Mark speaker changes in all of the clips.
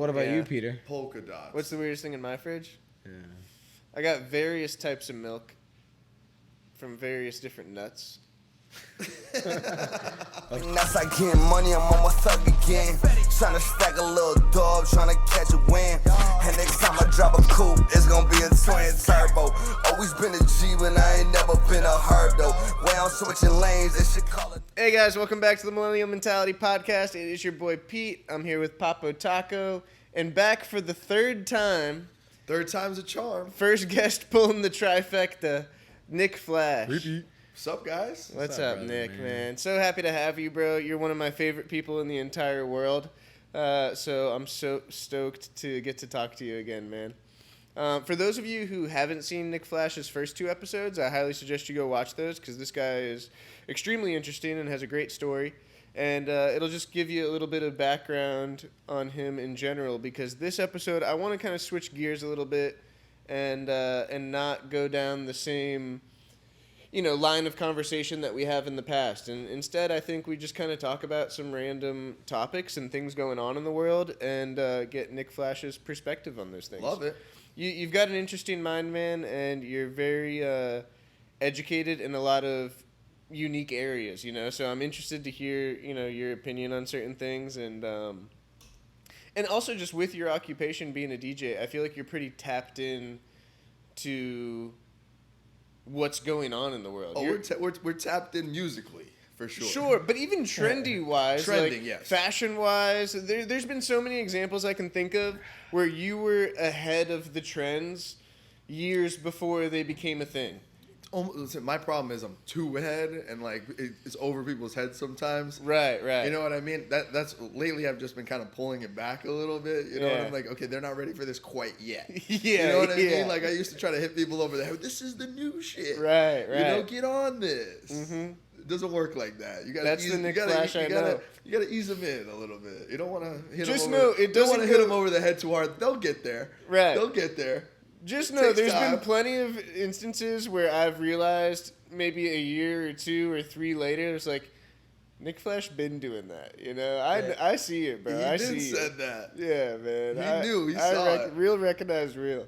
Speaker 1: What about you, Peter?
Speaker 2: Polka dots.
Speaker 3: What's the weirdest thing in my fridge?
Speaker 1: Yeah.
Speaker 3: I got various types of milk from various different nuts.
Speaker 4: That's like getting money, I'm on my thug again. Tryna stack a little dog, tryna catch a win. And next time I drop a coupe, it's gonna be a twin turbo. Always been a G, but I ain't never been a herb though. When I'm switching lanes, they should call it.
Speaker 3: Hey guys, welcome back to the Millennial Mentality Podcast. It is your boy Pete. I'm here with Papo Taco, and back for the third time.
Speaker 2: Third time's a charm.
Speaker 3: First guest pulling the trifecta, Nick Flash.
Speaker 1: Repeat.
Speaker 2: What's up, guys?
Speaker 3: What's up,
Speaker 1: brother,
Speaker 3: Nick,
Speaker 1: man?
Speaker 3: man? So happy to have you, bro. You're one of my favorite people in the entire world. So I'm so stoked to get to talk to you again, man. For those of you who haven't seen Nick Flash's first two episodes, I highly suggest you go watch those because this guy is extremely interesting and has a great story. And it'll just give you a little bit of background on him in general because this episode, I want to kind of switch gears a little bit and not go down the same line of conversation that we have in the past. And instead, I think we just kind of talk about some random topics and things going on in the world and get Nick Flash's perspective on those things.
Speaker 2: Love it.
Speaker 3: You've got an interesting mind, man, and you're very educated in a lot of unique areas, so I'm interested to hear, your opinion on certain things. And also just with your occupation being a DJ, I feel like you're pretty tapped in to what's going on in the world.
Speaker 2: Oh, we're tapped in musically, for sure.
Speaker 3: Sure, but even trendy-wise,
Speaker 2: yes.
Speaker 3: Fashion-wise, there's been so many examples I can think of where you were ahead of the trends years before they became a thing.
Speaker 2: Listen, my problem is I'm too ahead, and it's over people's heads sometimes.
Speaker 3: Right.
Speaker 2: You know what I mean? That's lately I've just been kind of pulling it back a little bit. You know what I'm like? Okay, they're not ready for this quite yet. You know what I mean? Like I used to try to hit people over the head. This is the new shit.
Speaker 3: Right.
Speaker 2: Get on this.
Speaker 3: Mm-hmm.
Speaker 2: It doesn't work like that. You gotta
Speaker 3: That's the Nick Flash I know.
Speaker 2: You gotta ease them in a little bit. You don't want to hit
Speaker 3: Just
Speaker 2: them
Speaker 3: know
Speaker 2: over.
Speaker 3: it doesn't
Speaker 2: want to hit them over the head too hard. They'll get there.
Speaker 3: Right.
Speaker 2: They'll get there.
Speaker 3: Just know there's
Speaker 2: time.
Speaker 3: been plenty of instances where I've realized maybe a year or two or three later, it's like, Nick Flash been doing that, I see it, bro. I see
Speaker 2: said
Speaker 3: it.
Speaker 2: that.
Speaker 3: Yeah, man.
Speaker 2: He knew. He saw it.
Speaker 3: Real recognize real.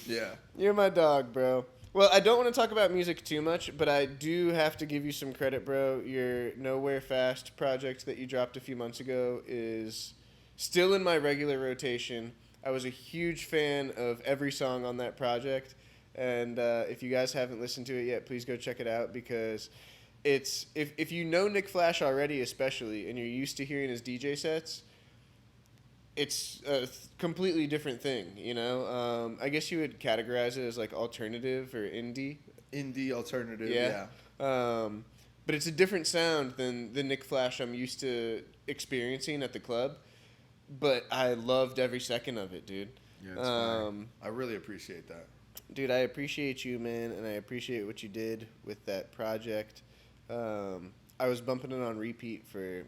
Speaker 2: Yeah.
Speaker 3: You're my dog, bro. Well, I don't want to talk about music too much, but I do have to give you some credit, bro. Your Nowhere Fast project that you dropped a few months ago is still in my regular rotation. I was a huge fan of every song on that project, and if you guys haven't listened to it yet, please go check it out because it's if you know Nick Flash already, especially, and you're used to hearing his DJ sets, it's a completely different thing, I guess you would categorize it as like alternative or indie.
Speaker 2: Indie alternative, yeah.
Speaker 3: But it's a different sound than the Nick Flash I'm used to experiencing at the club. But I loved every second of it, dude.
Speaker 2: Yeah, it's fine. I really appreciate that. Dude,
Speaker 3: I appreciate you, man, and I appreciate what you did with that project. I was bumping it on repeat for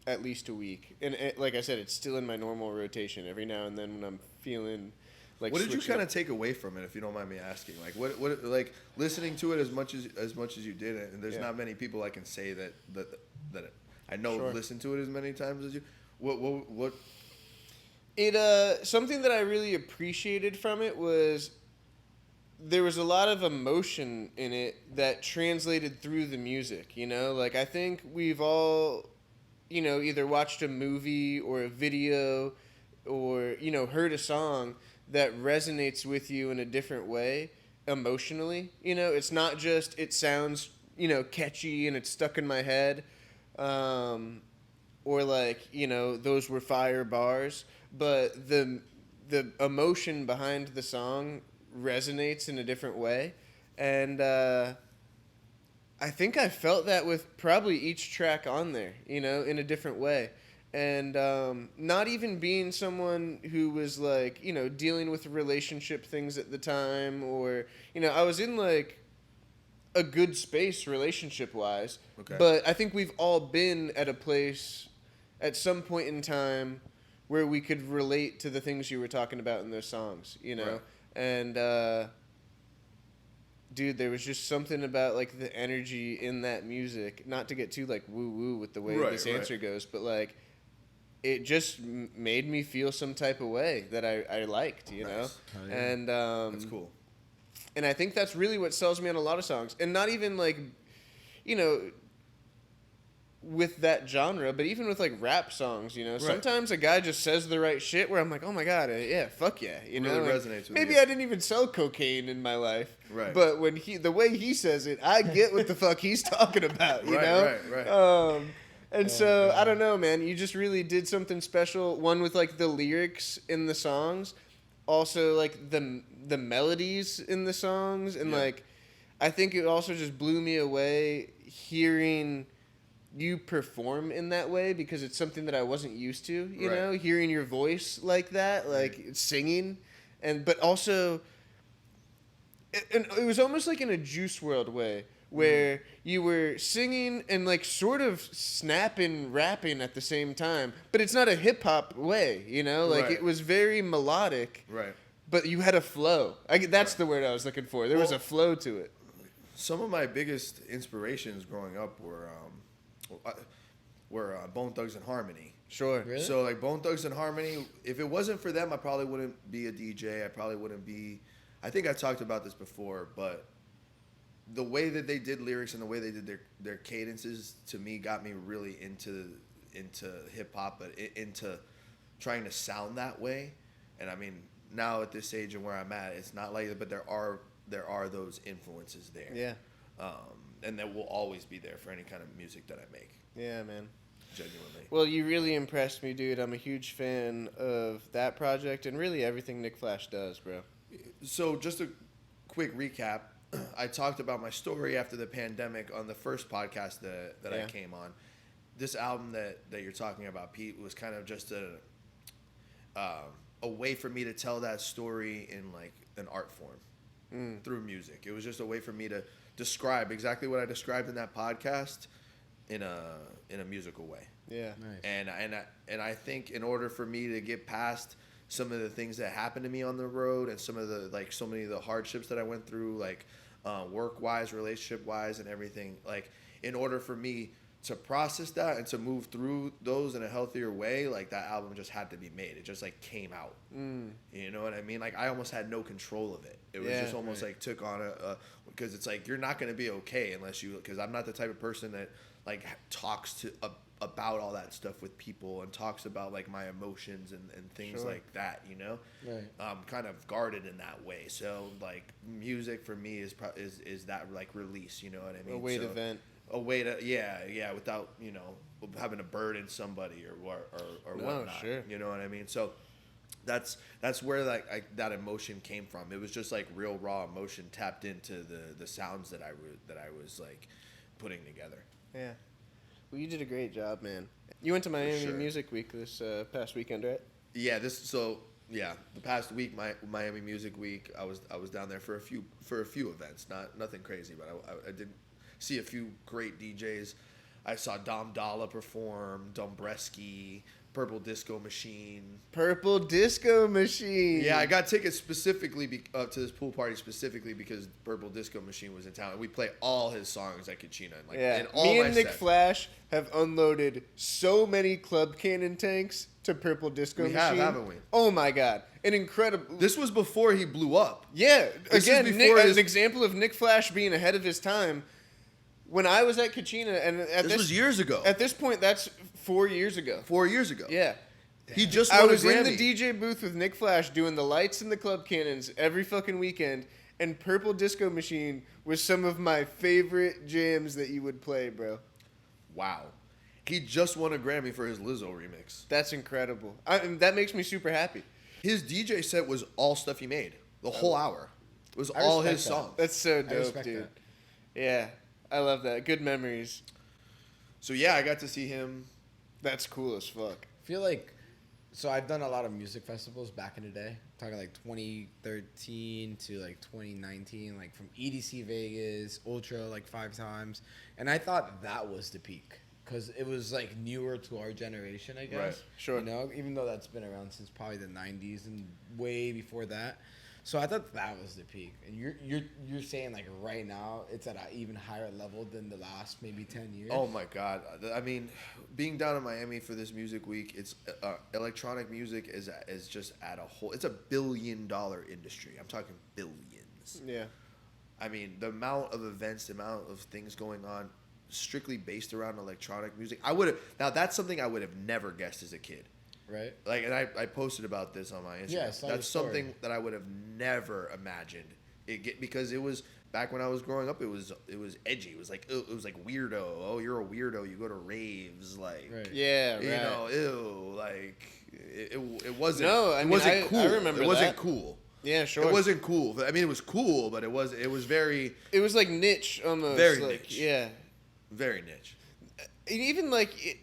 Speaker 3: at least a week. And like I said, it's still in my normal rotation every now and then when I'm feeling like
Speaker 2: what did you kind of take away from it, if you don't mind me asking? Like, what like, listening to it as much as you did it, and there's not many people I can say that I know have listened to it as many times as you. What?
Speaker 3: It something that I really appreciated from it was there was a lot of emotion in it that translated through the music. Like I think we've all, either watched a movie or a video, or heard a song that resonates with you in a different way emotionally. It's not just it sounds catchy and it's stuck in my head. Or like, those were fire bars, but the emotion behind the song resonates in a different way. And I think I felt that with probably each track on there, in a different way. And not even being someone who was like, dealing with relationship things at the time, or, I was in like a good space relationship wise. Okay. But I think we've all been at a place at some point in time where we could relate to the things you were talking about in those songs, Right. And, dude, there was just something about, like, the energy in that music, not to get too, like, woo-woo with the way this answer goes, but, like, it just made me feel some type of way that I liked, you know?
Speaker 2: Oh,
Speaker 1: yeah.
Speaker 3: And
Speaker 2: That's cool.
Speaker 3: And I think that's really what sells me on a lot of songs. And not even like, you know, with that genre, but even with like rap songs, you know,
Speaker 2: Right.
Speaker 3: sometimes a guy just says the right shit where I'm like, oh my God, yeah, fuck yeah. You know,
Speaker 2: Really
Speaker 3: like,
Speaker 2: resonates with
Speaker 3: maybe
Speaker 2: you.
Speaker 3: I didn't even sell cocaine in my life.
Speaker 2: Right.
Speaker 3: But when the way he says it, I get what the fuck he's talking about, you
Speaker 2: Right,
Speaker 3: know?
Speaker 2: right.
Speaker 3: And so, I don't know, man, you just really did something special. One with like the lyrics in the songs, also like the melodies in the songs, and
Speaker 2: Yeah.
Speaker 3: like I think it also just blew me away hearing you perform in that way, because it's something that I wasn't used to, you
Speaker 2: Right.
Speaker 3: know, hearing your voice like that, like singing, but also it was almost like in a Juice WRLD way, where you were singing and like sort of snapping, rapping at the same time, but it's not a hip hop way, you know, like
Speaker 2: Right.
Speaker 3: it was very melodic,
Speaker 2: Right.
Speaker 3: but you had a flow. That's the word I was looking for. There was a flow to it.
Speaker 2: Some of my biggest inspirations growing up were Bone Thugs and Harmony.
Speaker 3: Sure.
Speaker 1: Really?
Speaker 2: So like Bone Thugs and Harmony, if it wasn't for them, I probably wouldn't be a DJ. I probably wouldn't be. I think I talked about this before, but the way that they did lyrics and the way they did their cadences to me got me really into hip hop, but into trying to sound that way. And I mean, now at this age and where I'm at, it's not like that, but there are those influences there.
Speaker 3: Yeah.
Speaker 2: And that will always be there for any kind of music that I make.
Speaker 3: Yeah, man.
Speaker 2: Genuinely.
Speaker 3: Well, you really impressed me, dude. I'm a huge fan of that project and really everything Nick Flash does, bro.
Speaker 2: So just a quick recap. I talked about my story after the pandemic on the first podcast that I came on. This album that you're talking about, Pete, was kind of just a way for me to tell that story in like an art form through music. It was just a way for me to describe exactly what I described in that podcast in a musical way.
Speaker 3: Yeah.
Speaker 1: Nice.
Speaker 2: And I think in order for me to get past some of the things that happened to me on the road and some of the like so many of the hardships that I went through, like work wise, relationship wise, and everything, like in order for me to process that and to move through those in a healthier way, like that album just had to be made. It just like came out. You know what I mean? Like I almost had no control of it. It was just almost like took on because it's like you're not going to be okay unless you, because I'm not the type of person that like talks about all that stuff with people and talks about like my emotions and things like that, you know?
Speaker 1: Right.
Speaker 2: I'm kind of guarded in that way. So like music for me is that like release, you know what I mean?
Speaker 3: A way to vent.
Speaker 2: A way to without, you know, having to burden somebody or whatnot.
Speaker 3: Sure.
Speaker 2: You know what I mean? So that's where like that emotion came from. It was just like real raw emotion tapped into the sounds that I was like putting together.
Speaker 3: Yeah. Well, you did a great job, man. You went to Miami
Speaker 2: sure.
Speaker 3: Music Week this past weekend, right?
Speaker 2: Yeah, the past week, my Miami Music Week, I was down there for a few events, nothing crazy, but I did see a few great DJs. I saw Dom Dalla perform, Dombresky, Purple Disco Machine.
Speaker 3: Purple Disco Machine.
Speaker 2: Yeah, I got tickets specifically to this pool party specifically because Purple Disco Machine was in town, and we play all his songs at Kachina. Like, in all
Speaker 3: me
Speaker 2: my
Speaker 3: and Nick
Speaker 2: sets.
Speaker 3: Flash have unloaded so many Club Cannon tanks to Purple Disco
Speaker 2: We
Speaker 3: Machine.
Speaker 2: haven't we?
Speaker 3: Oh my God, an incredible.
Speaker 2: This was before he blew up.
Speaker 3: Yeah,
Speaker 2: This
Speaker 3: again,
Speaker 2: is
Speaker 3: Nick,
Speaker 2: before
Speaker 3: an example of Nick Flash being ahead of his time. When I was at Kachina, and
Speaker 2: This was years ago.
Speaker 3: At this point, that's 4 years ago.
Speaker 2: 4 years ago.
Speaker 3: Yeah.
Speaker 2: He just won
Speaker 3: I was
Speaker 2: a
Speaker 3: in
Speaker 2: Grammy.
Speaker 3: the DJ booth with Nick Flash doing the lights and the Club Cannons every fucking weekend, and Purple Disco Machine was some of my favorite jams that you would play, bro.
Speaker 2: Wow. He just won a Grammy for his Lizzo remix.
Speaker 3: That's incredible. That makes me super happy.
Speaker 2: His DJ set was all stuff he made. The whole hour. It was
Speaker 1: I
Speaker 2: all
Speaker 1: respect
Speaker 2: his
Speaker 1: that.
Speaker 2: songs.
Speaker 3: That's so
Speaker 1: I
Speaker 3: dope,
Speaker 1: respect
Speaker 3: dude.
Speaker 1: that.
Speaker 3: Yeah, I love that. Good memories.
Speaker 2: So yeah, I got to see him.
Speaker 3: That's cool as fuck.
Speaker 1: I feel like, so I've done a lot of music festivals back in the day, talking like 2013 to like 2019, like from EDC Vegas, Ultra like 5 times, and I thought that was the peak because it was like newer to our generation, I guess.
Speaker 2: Right,
Speaker 3: sure.
Speaker 1: You know, even though that's been around since probably the 90s and way before that. So I thought that was the peak, and you're saying like right now it's at an even higher level than the last maybe 10 years.
Speaker 2: Oh my God! I mean, being down in Miami for this music week, it's electronic music is just at a whole. It's $1 billion industry. I'm talking billions.
Speaker 3: Yeah.
Speaker 2: I mean, the amount of events, the amount of things going on, strictly based around electronic music. That's something I would have never guessed as a kid.
Speaker 1: Right.
Speaker 2: Like, and I posted about this on my Instagram.
Speaker 1: Yeah, I saw your
Speaker 2: that's
Speaker 1: story.
Speaker 2: something that I would have never imagined. Because it was back when I was growing up. It was edgy. It was like weirdo. Oh, you're a weirdo. You go to raves. Like,
Speaker 1: Right.
Speaker 3: Yeah, right.
Speaker 2: you know, ew. Like, it wasn't.
Speaker 3: No, I
Speaker 2: it
Speaker 3: mean,
Speaker 2: wasn't cool.
Speaker 3: I remember
Speaker 2: it wasn't
Speaker 3: that.
Speaker 2: cool.
Speaker 3: Yeah, sure.
Speaker 2: It wasn't cool. I mean, it was cool, but it was very,
Speaker 3: It was like niche almost.
Speaker 2: Very
Speaker 3: like,
Speaker 2: niche.
Speaker 3: Yeah.
Speaker 2: very niche.
Speaker 3: And even like,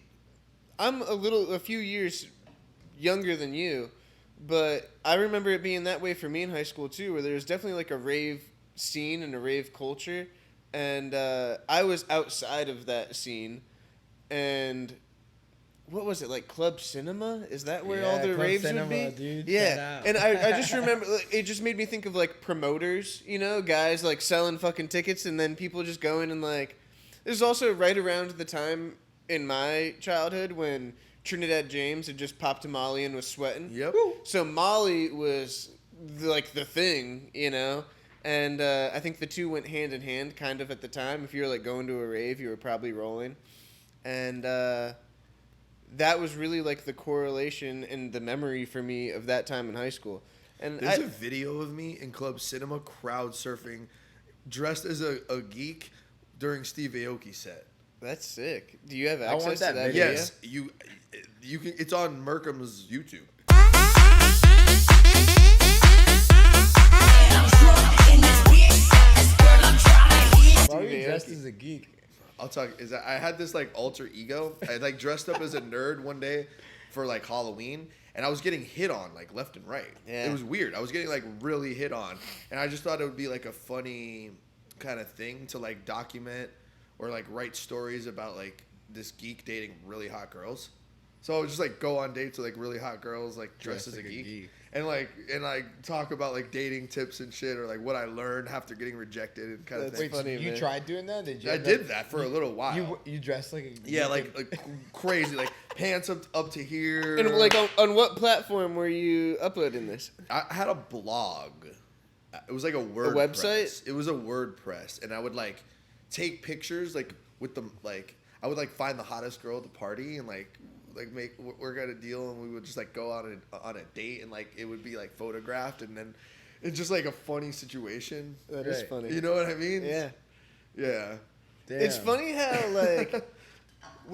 Speaker 3: I'm a few years younger than you, but I remember it being that way for me in high school too, where there was definitely like a rave scene and a rave culture, and I was outside of that scene, and what was it, like Club Cinema? Is that where all the
Speaker 1: Club
Speaker 3: raves
Speaker 1: Cinema,
Speaker 3: would be?
Speaker 1: dude,
Speaker 3: Yeah,
Speaker 1: shout out.
Speaker 3: and I just remember it just made me think of like promoters, you know, guys like selling fucking tickets, and then people just going and like. This is also right around the time in my childhood when Trinidad James had just popped a Molly and was sweating.
Speaker 2: Yep.
Speaker 3: So Molly was the thing, you know, and I think the two went hand in hand kind of at the time. If you were like going to a rave, you were probably rolling, and that was really like the correlation and the memory for me of that time in high school. And
Speaker 2: There's a video of me in Club Cinema crowd surfing, dressed as a geek during Steve Aoki's set.
Speaker 3: That's sick. Do you have
Speaker 1: I want
Speaker 3: access to
Speaker 1: that
Speaker 3: that
Speaker 1: video.
Speaker 3: video?
Speaker 2: Yes, you can. It's on Merkham's YouTube.
Speaker 1: Why are you dressed as a geek?
Speaker 2: I'll talk. I had this like alter ego. I like dressed up as a nerd one day for like Halloween, and I was getting hit on like left and right.
Speaker 3: Yeah.
Speaker 2: It was weird. I was getting like really hit on, and I just thought it would be like a funny kind of thing to like document or like write stories about like this geek dating really hot girls. So I would just like go on dates with like really hot girls like dressed as a geek. And like talk about like dating tips and shit, or like what I learned after getting rejected and kind of
Speaker 3: That's
Speaker 2: thing.
Speaker 1: Wait, so
Speaker 3: funny,
Speaker 1: you
Speaker 3: man.
Speaker 1: tried doing that? Did you?
Speaker 2: I did that for a little while.
Speaker 1: You dressed like a geek?
Speaker 2: Yeah, like crazy, like pants up to here.
Speaker 3: And like on what platform were you uploading this?
Speaker 2: I had a blog. It was like a WordPress.
Speaker 3: website?
Speaker 2: It was a WordPress, and I would like take pictures like with the like I would like find the hottest girl at the party and like work out a deal, and we would just like go on a date, and like it would be like photographed, and then it's just like a funny situation.
Speaker 3: That is
Speaker 1: Right.
Speaker 3: funny.
Speaker 2: You know what I mean?
Speaker 3: Yeah.
Speaker 2: Yeah.
Speaker 1: Damn.
Speaker 3: It's funny how like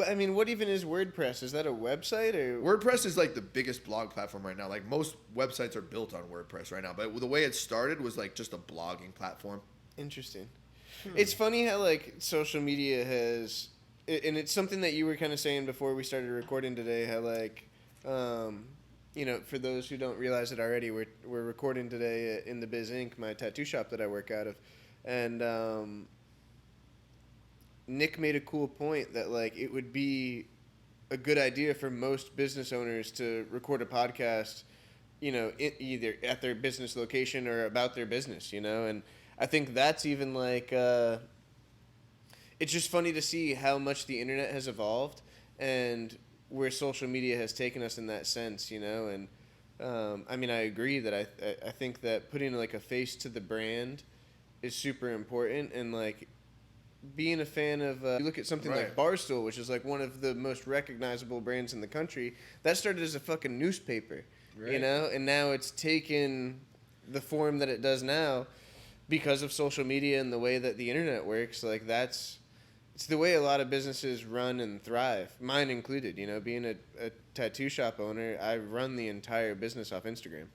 Speaker 3: I mean, what even is WordPress? Is that a website or
Speaker 2: WordPress is like the biggest blog platform right now. Like most websites are built on WordPress right now, but the way it started was like just a blogging platform.
Speaker 3: Interesting. It's funny how like social media has, and it's something that you were kind of saying before we started recording today. How like, you know, for those who don't realize it already, we're recording today in the Biz Inc., my tattoo shop that I work out of, and Nick made a cool point that like it would be a good idea for most business owners to record a podcast, you know, either at their business location or about their business, you know, and I think that's even like it's just funny to see how much the internet has evolved and where social media has taken us in that sense, you know, and I mean I agree that I think that putting like a face to the brand is super important, and like being a fan of you look at something like Barstool, which is like one of the most recognizable brands in the country, that started as a fucking newspaper, you know, and now it's taken the form that it does now because of social media and the way that the internet works. Like it's the way a lot of businesses run and thrive, mine included. You know, being a tattoo shop owner, I run the entire business off Instagram.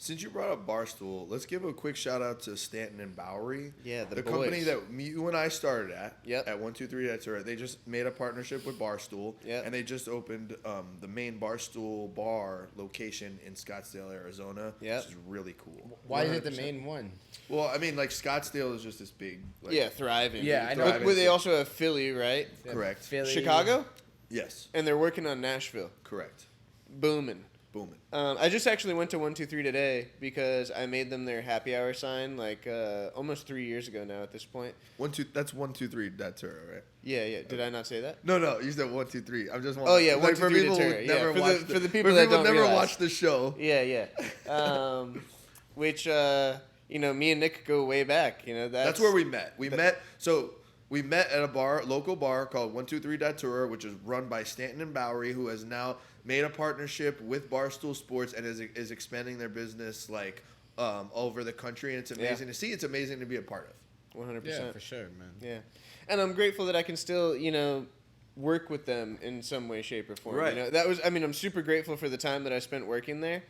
Speaker 2: Since you brought up Barstool, let's give a quick shout out to Stanton and Bowery.
Speaker 3: Yeah, the boys.
Speaker 2: company that you and I started at.
Speaker 3: Yep.
Speaker 2: At 123 That's Right. They just made a partnership with Barstool.
Speaker 3: Yep.
Speaker 2: And they just opened the main Barstool bar location in Scottsdale, Arizona.
Speaker 3: Yep.
Speaker 2: Which is really cool.
Speaker 1: Why is it the
Speaker 2: 100%.
Speaker 1: main one?
Speaker 2: Well, I mean, like Scottsdale is just this big. Like,
Speaker 3: Yeah, thriving.
Speaker 1: Yeah, I know.
Speaker 3: But they also have Philly, right?
Speaker 2: Correct.
Speaker 1: Philly.
Speaker 3: Chicago?
Speaker 2: Yes.
Speaker 3: And they're working on Nashville.
Speaker 2: Correct.
Speaker 3: Booming.
Speaker 2: booming.
Speaker 3: I just actually went to 123 today because I made them their happy hour sign like almost 3 years ago now at this point.
Speaker 2: That's 123 Datura, right?
Speaker 3: Yeah. Did I not say that?
Speaker 2: No, you said 123. I'm just wondering.
Speaker 3: Oh yeah,
Speaker 2: like,
Speaker 3: 123 Datura. Yeah, for the people that don't
Speaker 2: never
Speaker 3: realize.
Speaker 2: watch the show.
Speaker 3: Yeah. Which me and Nick go way back.
Speaker 2: That's where we met. We met at a local bar called 123 Datura, which is run by Stanton and Bowery, who has now made a partnership with Barstool Sports and is expanding their business all over the country. And it's amazing to see. It's amazing to be a part of.
Speaker 3: 100%.
Speaker 1: Yeah, for sure, man.
Speaker 3: Yeah, and I'm grateful that I can still work with them in some way, shape, or form.
Speaker 2: Right.
Speaker 3: I'm super grateful for the time that I spent working there.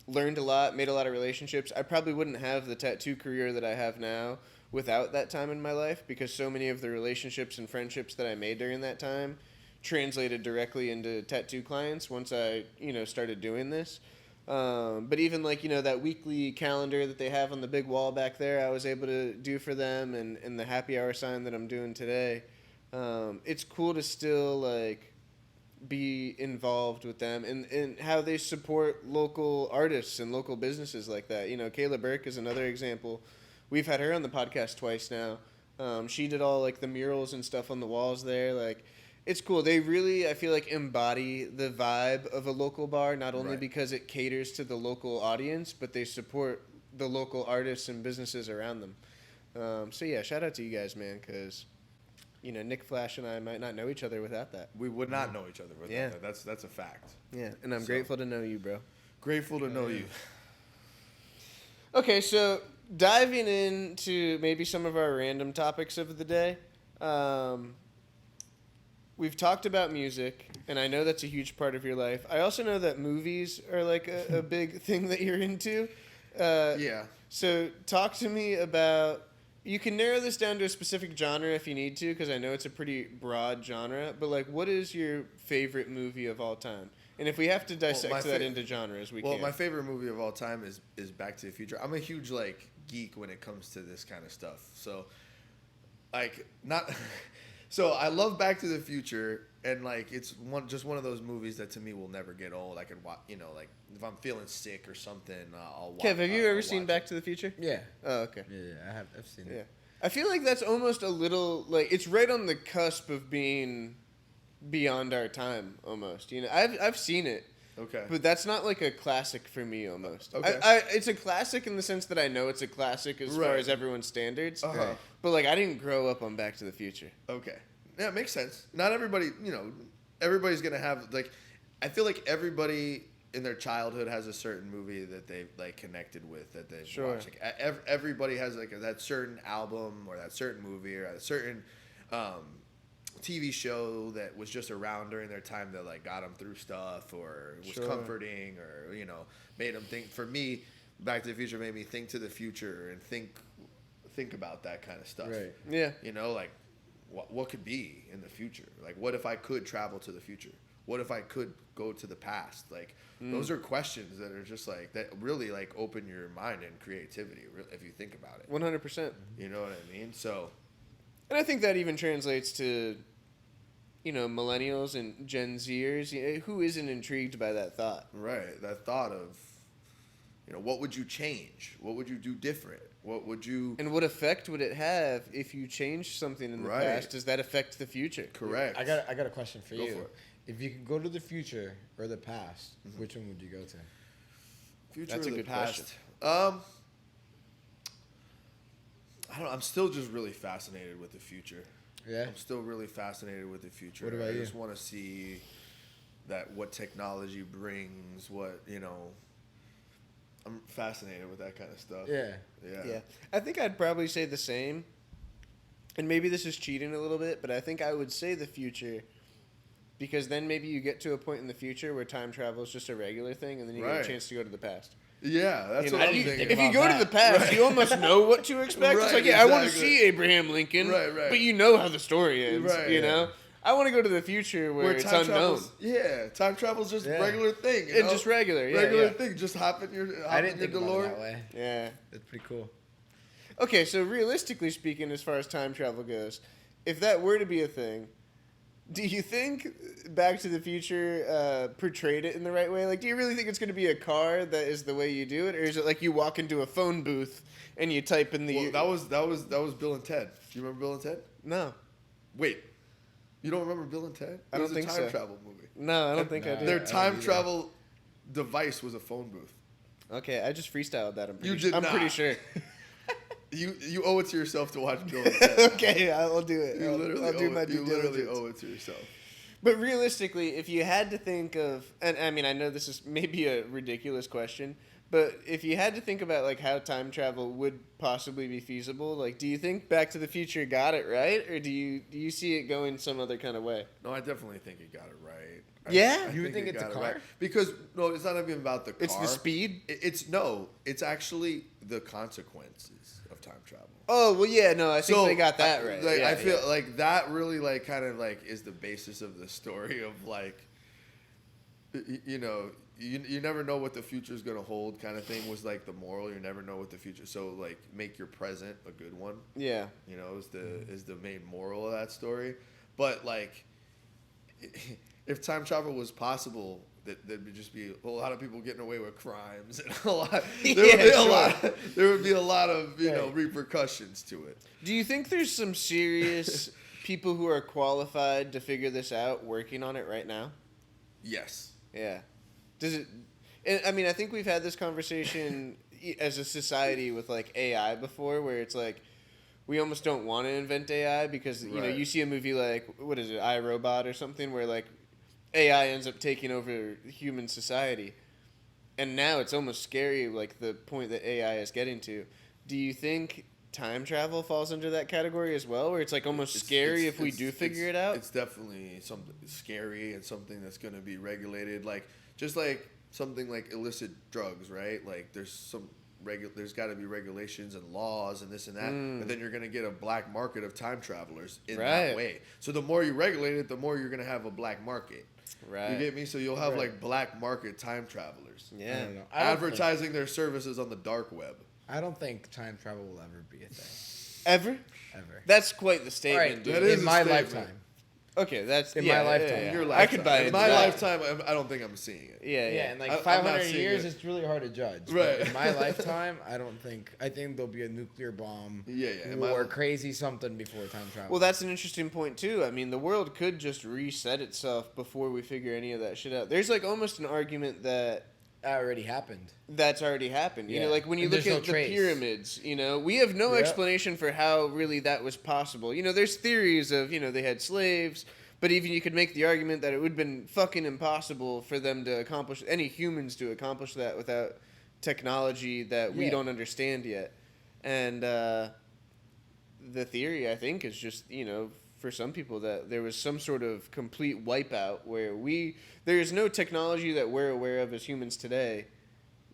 Speaker 3: Learned a lot, made a lot of relationships. I probably wouldn't have the tattoo career that I have now without that time in my life, because so many of the relationships and friendships that I made during that time translated directly into tattoo clients once I, started doing this. But even that weekly calendar that they have on the big wall back there, I was able to do for them, and the happy hour sign that I'm doing today. It's cool to still be involved with them and how they support local artists and local businesses like that. Kayla Burke is another example. We've had her on the podcast twice now. She did all the murals and stuff on the walls there. It's cool. They really, I feel embody the vibe of a local bar, not only because it caters to the local audience, but they support the local artists and businesses around them. So yeah, shout out to you guys, man, because Nick Flash and I might not know each other without that.
Speaker 2: We would not know each other without that. That's a fact.
Speaker 3: Yeah, and I'm grateful to know you, bro.
Speaker 2: Grateful to know you.
Speaker 3: Okay, so diving into maybe some of our random topics of the day. We've talked about music, and I know that's a huge part of your life. I also know that movies are a big thing that you're into.
Speaker 2: Yeah.
Speaker 3: So talk to me about... You can narrow this down to a specific genre if you need to, because I know it's a pretty broad genre. But what is your favorite movie of all time? And if we have to dissect that into genres, we can.
Speaker 2: Well, my favorite movie of all time is Back to the Future. I'm a huge geek when it comes to this kind of stuff. So, not. So I love Back to the Future, and it's one of those movies that to me will never get old. I can watch, if I'm feeling sick or something, I'll watch.
Speaker 3: Kev, have you ever seen Back to the Future?
Speaker 1: Yeah.
Speaker 3: Oh, okay.
Speaker 1: Yeah, I've seen it.
Speaker 3: Yeah, I feel like that's almost a little it's right on the cusp of being beyond our time almost. I've seen it.
Speaker 2: Okay.
Speaker 3: But that's not a classic for me almost.
Speaker 2: Okay.
Speaker 3: It's a classic in the sense that I know it's a classic as far as everyone's standards.
Speaker 2: Uh-huh.
Speaker 3: But I didn't grow up on Back to the Future.
Speaker 2: Okay. Yeah, it makes sense. Not everybody, everybody's going to have I feel like everybody in their childhood has a certain movie that they've connected with, that they've watched. Everybody has that certain album or that certain movie or a certain TV show that was just around during their time that got them through stuff or was comforting or made them think. For me, Back to the Future made me think to the future and think about that kind of stuff.
Speaker 1: Right.
Speaker 3: Yeah.
Speaker 2: What could be in the future? What if I could travel to the future? What if I could go to the past? Those are questions that are just that really open your mind and creativity if you think about it.
Speaker 3: 100%.
Speaker 2: You know what I mean? So.
Speaker 3: And I think that even translates to, millennials and Gen Zers. Who isn't intrigued by that thought?
Speaker 2: Right. That thought of, what would you change? What would you do different? What would you...
Speaker 3: And what effect would it have if you changed something in the past? Does that affect the future?
Speaker 2: Correct.
Speaker 1: I got a question for you.
Speaker 2: For it.
Speaker 1: If you could go to the future or the past, which one would you go to?
Speaker 2: Future
Speaker 3: That's
Speaker 2: or
Speaker 3: a
Speaker 2: the
Speaker 3: good
Speaker 2: past?
Speaker 3: question.
Speaker 2: I don't know. I'm still just really fascinated with the future.
Speaker 1: Yeah?
Speaker 2: I'm still really fascinated with the future.
Speaker 1: What about
Speaker 2: I
Speaker 1: you?
Speaker 2: just want to see what technology brings, I'm fascinated with that kind of stuff.
Speaker 1: Yeah.
Speaker 3: Yeah. I think I'd probably say the same. And maybe this is cheating a little bit, but I think I would say the future, because then maybe you get to a point in the future where time travel is just a regular thing, and then you get a chance to go to the past.
Speaker 2: Yeah, that's what I'm thinking.
Speaker 3: If you go to the past, you almost know what to expect. It's I want to see Abraham Lincoln, but you know how the story ends. Know, I want to go to the future where it's unknown.
Speaker 2: Yeah, time travel's just a regular thing.
Speaker 3: It's just regular. Yeah,
Speaker 2: regular thing. Just hop in your
Speaker 1: I didn't think about it
Speaker 2: DeLorean.
Speaker 1: that way.
Speaker 3: Yeah,
Speaker 1: that's pretty cool.
Speaker 3: Okay, so realistically speaking, as far as time travel goes, if that were to be a thing, Do you think Back to the Future portrayed it in the right way? Like, do you really think it's going to be a car that is the way you do it, or is it like you walk into a phone booth and you type in the?
Speaker 2: Well, that was Bill and Ted. Do you remember Bill and Ted?
Speaker 3: No.
Speaker 2: Wait, you don't remember Bill and Ted?
Speaker 3: I don't think so.
Speaker 2: It was a time travel movie.
Speaker 3: No, I don't think I do.
Speaker 2: Their time travel device was a phone booth.
Speaker 3: Okay, I just freestyled that.
Speaker 2: I'm
Speaker 3: pretty sure.
Speaker 2: You owe it to yourself to watch Bill and Ted.
Speaker 3: Okay, I'll do it. I'll do my due diligence.
Speaker 2: You literally owe it to yourself.
Speaker 3: But realistically, if you had to think of, and I mean, I know this is maybe a ridiculous question, but if you had to think about like how time travel would possibly be feasible, like, do you think Back to the Future got it right, or do you see it going some other kind of way?
Speaker 2: No, I definitely think it got it right.
Speaker 3: Yeah?
Speaker 1: You would think it's a car?
Speaker 2: Right. Because no, it's not even about the car.
Speaker 3: It's the speed.
Speaker 2: It's actually the consequences of time travel.
Speaker 3: Oh well, yeah, no, I think they got that right.
Speaker 2: Like,
Speaker 3: yeah,
Speaker 2: I feel like that really like kind of like is the basis of the story of like, you know, you never know what the future is gonna hold. Kind of thing was like the moral. You never know what the future. So like, make your present a good one.
Speaker 3: Yeah.
Speaker 2: You know, is the main moral of that story. But like, if time travel was possible, there'd just be a lot of people getting away with crimes and there would be a lot of you know repercussions to it.
Speaker 3: Do you think there's some serious people who are qualified to figure this out working on it right now?
Speaker 2: Yes.
Speaker 3: Yeah. Does it? I mean, I think we've had this conversation as a society with like AI before, where it's like we almost don't want to invent AI because you know you see a movie like what is it, I, Robot or something, where like AI ends up taking over human society, and now it's almost scary, like the point that AI is getting to. Do you think time travel falls under that category as well, where it's like almost scary if we do figure it out?
Speaker 2: It's definitely something scary and something that's going to be regulated, like just like something like illicit drugs, right? Like there's got to be regulations and laws and this and that, but then you're going to get a black market of time travelers in that way. So the more you regulate it, the more you're going to have a black market.
Speaker 3: Right.
Speaker 2: You get me? So you'll have like black market time travelers.
Speaker 3: Yeah.
Speaker 2: Advertising their services on the dark web.
Speaker 1: I don't think time travel will ever be a thing.
Speaker 3: Ever?
Speaker 1: Ever.
Speaker 3: That's quite the statement,
Speaker 1: Right.
Speaker 3: dude.
Speaker 2: That is
Speaker 1: in
Speaker 2: a
Speaker 1: my
Speaker 2: statement.
Speaker 1: lifetime.
Speaker 3: Okay, that's
Speaker 1: In my lifetime.
Speaker 3: Yeah.
Speaker 2: Your
Speaker 3: I could buy
Speaker 2: in
Speaker 3: it.
Speaker 2: my lifetime, I don't think I'm seeing it.
Speaker 3: Yeah,
Speaker 1: Yeah, in like
Speaker 2: I'm not
Speaker 1: 500
Speaker 2: seeing
Speaker 1: years,
Speaker 2: it.
Speaker 1: it's really hard to judge.
Speaker 2: Right.
Speaker 1: But in my lifetime, I think there'll be a nuclear bomb.
Speaker 2: Yeah.
Speaker 1: Or crazy something before time travel.
Speaker 3: Well, that's an interesting point too. I mean, the world could just reset itself before we figure any of that shit out. There's like almost an argument that
Speaker 1: already happened.
Speaker 3: that's already happened. You know,
Speaker 1: Yeah.
Speaker 3: like when you
Speaker 1: And
Speaker 3: look
Speaker 1: there's
Speaker 3: at
Speaker 1: no
Speaker 3: the
Speaker 1: trace.
Speaker 3: pyramids, you know, we have no
Speaker 1: Yeah.
Speaker 3: explanation for how really that was possible. You know, there's theories of, you know, they had slaves, but even you could make the argument that it would have been fucking impossible for them to accomplish, any humans to accomplish that without technology that we
Speaker 1: Yeah.
Speaker 3: don't understand yet. And the theory, I think, is just, you know, for some people that there was some sort of complete wipeout where there is no technology that we're aware of as humans today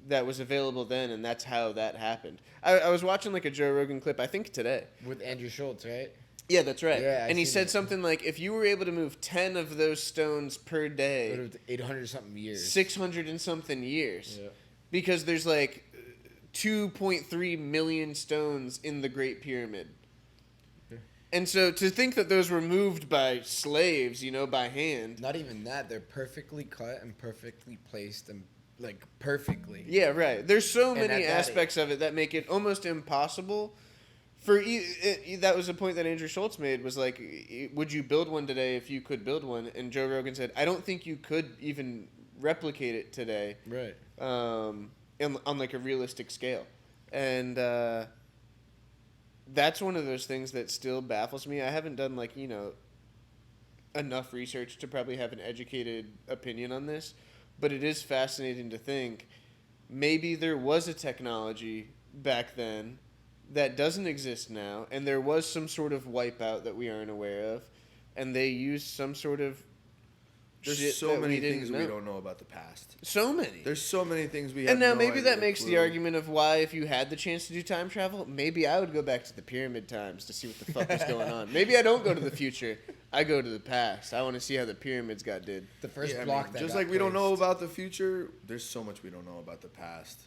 Speaker 3: that was available then, and that's how that happened. I was watching like a Joe Rogan clip, I think today.
Speaker 1: With Andrew Schultz, right?
Speaker 3: Yeah, that's right.
Speaker 1: Yeah,
Speaker 3: and he
Speaker 1: seen
Speaker 3: said
Speaker 1: that.
Speaker 3: something like, if you were able to move 10 of those stones per day,
Speaker 1: 800 something years.
Speaker 3: 600 and something years.
Speaker 1: Yeah.
Speaker 3: Because there's like 2.3 million stones in the Great Pyramid. And so to think that those were moved by slaves, you know, by hand.
Speaker 1: Not even that. They're perfectly cut and perfectly placed and like perfectly.
Speaker 3: Yeah, right. There's so
Speaker 1: And
Speaker 3: many
Speaker 1: at that
Speaker 3: aspects of it that make it almost impossible. That was a point that Andrew Schultz made, was like, would you build one today if you could build one? And Joe Rogan said, I don't think you could even replicate it today.
Speaker 1: Right.
Speaker 3: On like a realistic scale. And that's one of those things that still baffles me. I haven't done like, you know, enough research to probably have an educated opinion on this, but it is fascinating to think maybe there was a technology back then that doesn't exist now, and there was some sort of wipeout that we aren't aware of, and they used some sort of
Speaker 2: There's
Speaker 3: shit
Speaker 2: so
Speaker 3: that
Speaker 2: many
Speaker 3: we didn't
Speaker 2: things
Speaker 3: know.
Speaker 2: we don't know about the past.
Speaker 3: So many.
Speaker 2: There's so many things we have
Speaker 3: And now
Speaker 2: no
Speaker 3: maybe that
Speaker 2: idea,
Speaker 3: makes the
Speaker 2: clue.
Speaker 3: argument of why, if you had the chance to do time travel, maybe I would go back to the pyramid times to see what the fuck is going on. Maybe I don't go to the future. I go to the past. I want to see how the pyramids got did.
Speaker 1: The first
Speaker 2: Yeah, I
Speaker 1: block
Speaker 2: mean,
Speaker 1: that
Speaker 2: just
Speaker 1: got
Speaker 2: like we don't know
Speaker 1: placed.
Speaker 2: about the future, there's so much we don't know about the past.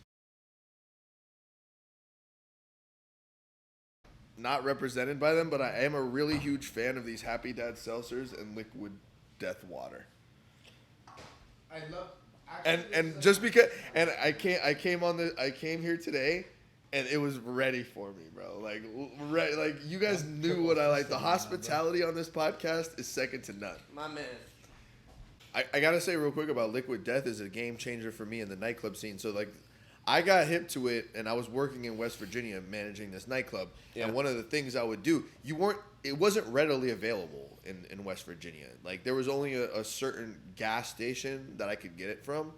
Speaker 2: not represented by them, but I am a really huge fan of these Happy Dad seltzers and Liquid Death water.
Speaker 1: I love.
Speaker 2: And just because I came here today, and it was ready for me, bro. Like you guys knew what I like. The hospitality on this podcast is second to none.
Speaker 3: My man.
Speaker 2: I gotta say real quick about Liquid Death is a game changer for me in the nightclub scene. So like, I got hip to it, and I was working in West Virginia managing this nightclub. Yeah. And one of the things I would do, it wasn't readily available in West Virginia. Like there was only a certain gas station that I could get it from.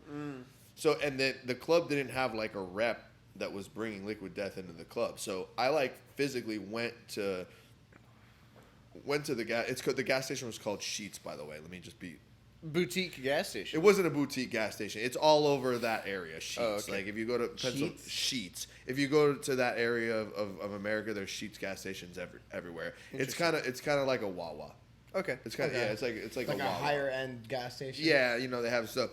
Speaker 2: So and the club didn't have like a rep that was bringing Liquid Death into the club. So I like physically went to the gas. The gas station was called Sheetz, by the way. Let me just be.
Speaker 3: Boutique gas station.
Speaker 2: It wasn't a boutique gas station. It's all over that area. Sheetz.
Speaker 3: Oh, okay.
Speaker 2: Like if you go to Sheetz. If you go to that area of America, there's Sheetz gas stations everywhere. It's kind of like a Wawa.
Speaker 3: Okay.
Speaker 2: It's kind of it's like
Speaker 1: a
Speaker 2: Wawa.
Speaker 1: higher end gas station.
Speaker 2: Yeah, they have stuff.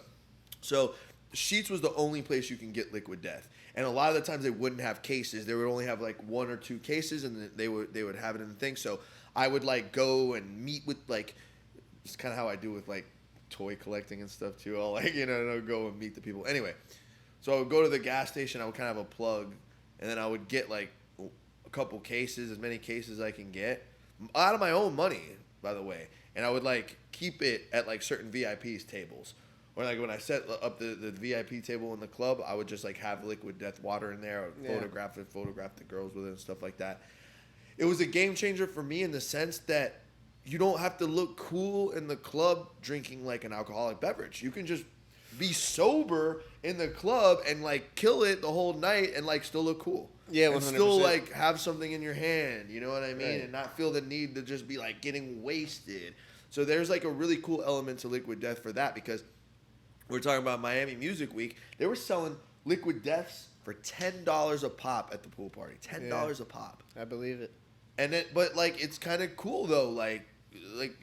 Speaker 2: So Sheetz was the only place you can get Liquid Death, and a lot of the times they wouldn't have cases. They would only have like 1 or 2 cases, and they would have it in the thing. So I would like go and meet with like, it's kind of how I do with like toy collecting and stuff too. I'll like go and meet the people. Anyway, so I would go to the gas station. I would kind of have a plug, and then I would get like a couple cases, as many cases as I can get, out of my own money, by the way. And I would like keep it at like certain VIPs tables, or like when I set up the VIP table in the club, I would just like have Liquid Death water in there. I would photograph the girls with it and stuff like that. It was a game changer for me in the sense that you don't have to look cool in the club drinking like an alcoholic beverage. You can just be sober in the club and like kill it the whole night and like still look cool.
Speaker 3: Yeah, 100%.
Speaker 2: And still like have something in your hand, you know what I mean?
Speaker 1: Right.
Speaker 2: And not feel the need to just be like getting wasted. So there's like a really cool element to Liquid Death for that, because we're talking about Miami Music Week. They were selling Liquid Deaths for $10 a pop at the pool party. $10 a pop.
Speaker 3: I believe it.
Speaker 2: And but like it's kind of cool though, like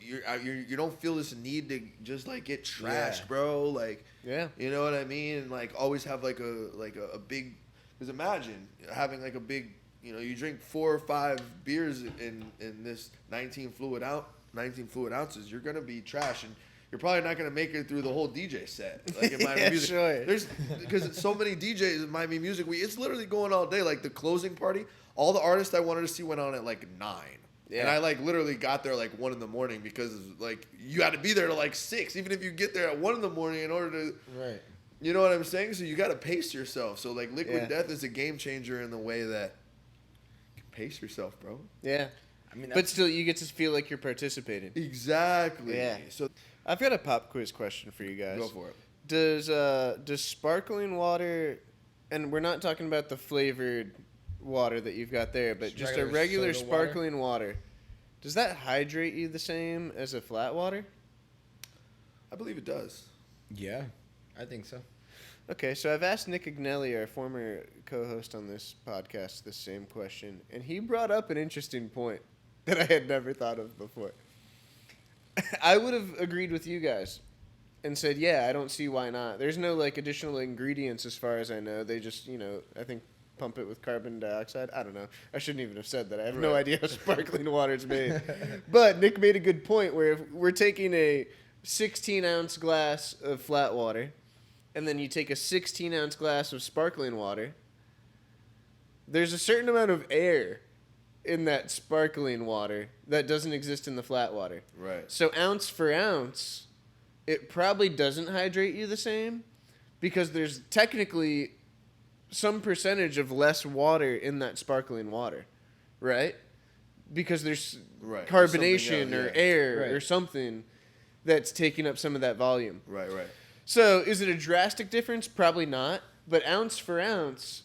Speaker 2: you don't feel this need to just like get trashed, bro. Like, you know what I mean? And like always have like a big, because imagine having like a big, you drink 4 or 5 beers in this 19 fluid ounces, you're gonna be trash, and you're probably not gonna make it through the whole DJ set. Like in Miami Music,
Speaker 3: sure.
Speaker 2: Because so many DJs in Miami Music Week, it's literally going all day. Like the closing party, all the artists I wanted to see went on at like 9. Yeah. And I like literally got there like 1 a.m. because like you got to be there to like 6, even if you get there at 1 a.m. in order to,
Speaker 1: right?
Speaker 2: You know what I'm saying? So you got to pace yourself. So like Liquid Death is a game changer in the way that you can pace yourself, bro.
Speaker 3: Yeah, I mean, but still you get to feel like you're participating.
Speaker 2: Exactly.
Speaker 3: Yeah.
Speaker 2: So
Speaker 3: I've got a pop quiz question for you guys.
Speaker 2: Go for it.
Speaker 3: Does sparkling water, and we're not talking about the flavored water that you've got there, but just a regular sparkling water, does that hydrate you the same as a flat water?
Speaker 2: I believe it does.
Speaker 1: Yeah, I think so.
Speaker 3: Okay, so I've asked Nick Agnelli, our former co-host on this podcast, the same question, and he brought up an interesting point that I had never thought of before. I would have agreed with you guys and said, yeah, I don't see why not. There's no like additional ingredients as far as I know. They just, I think pump it with carbon dioxide. I don't know. I shouldn't even have said that. I have no idea how sparkling water is made. But Nick made a good point where if we're taking a 16-ounce glass of flat water and then you take a 16-ounce glass of sparkling water, there's a certain amount of air in that sparkling water that doesn't exist in the flat water.
Speaker 2: Right.
Speaker 3: So ounce for ounce, it probably doesn't hydrate you the same because there's technically some percentage of less water in that sparkling water, right? Because there's carbonation or air or something that's taking up some of that volume.
Speaker 2: Right.
Speaker 3: So is it a drastic difference? Probably not. But ounce for ounce,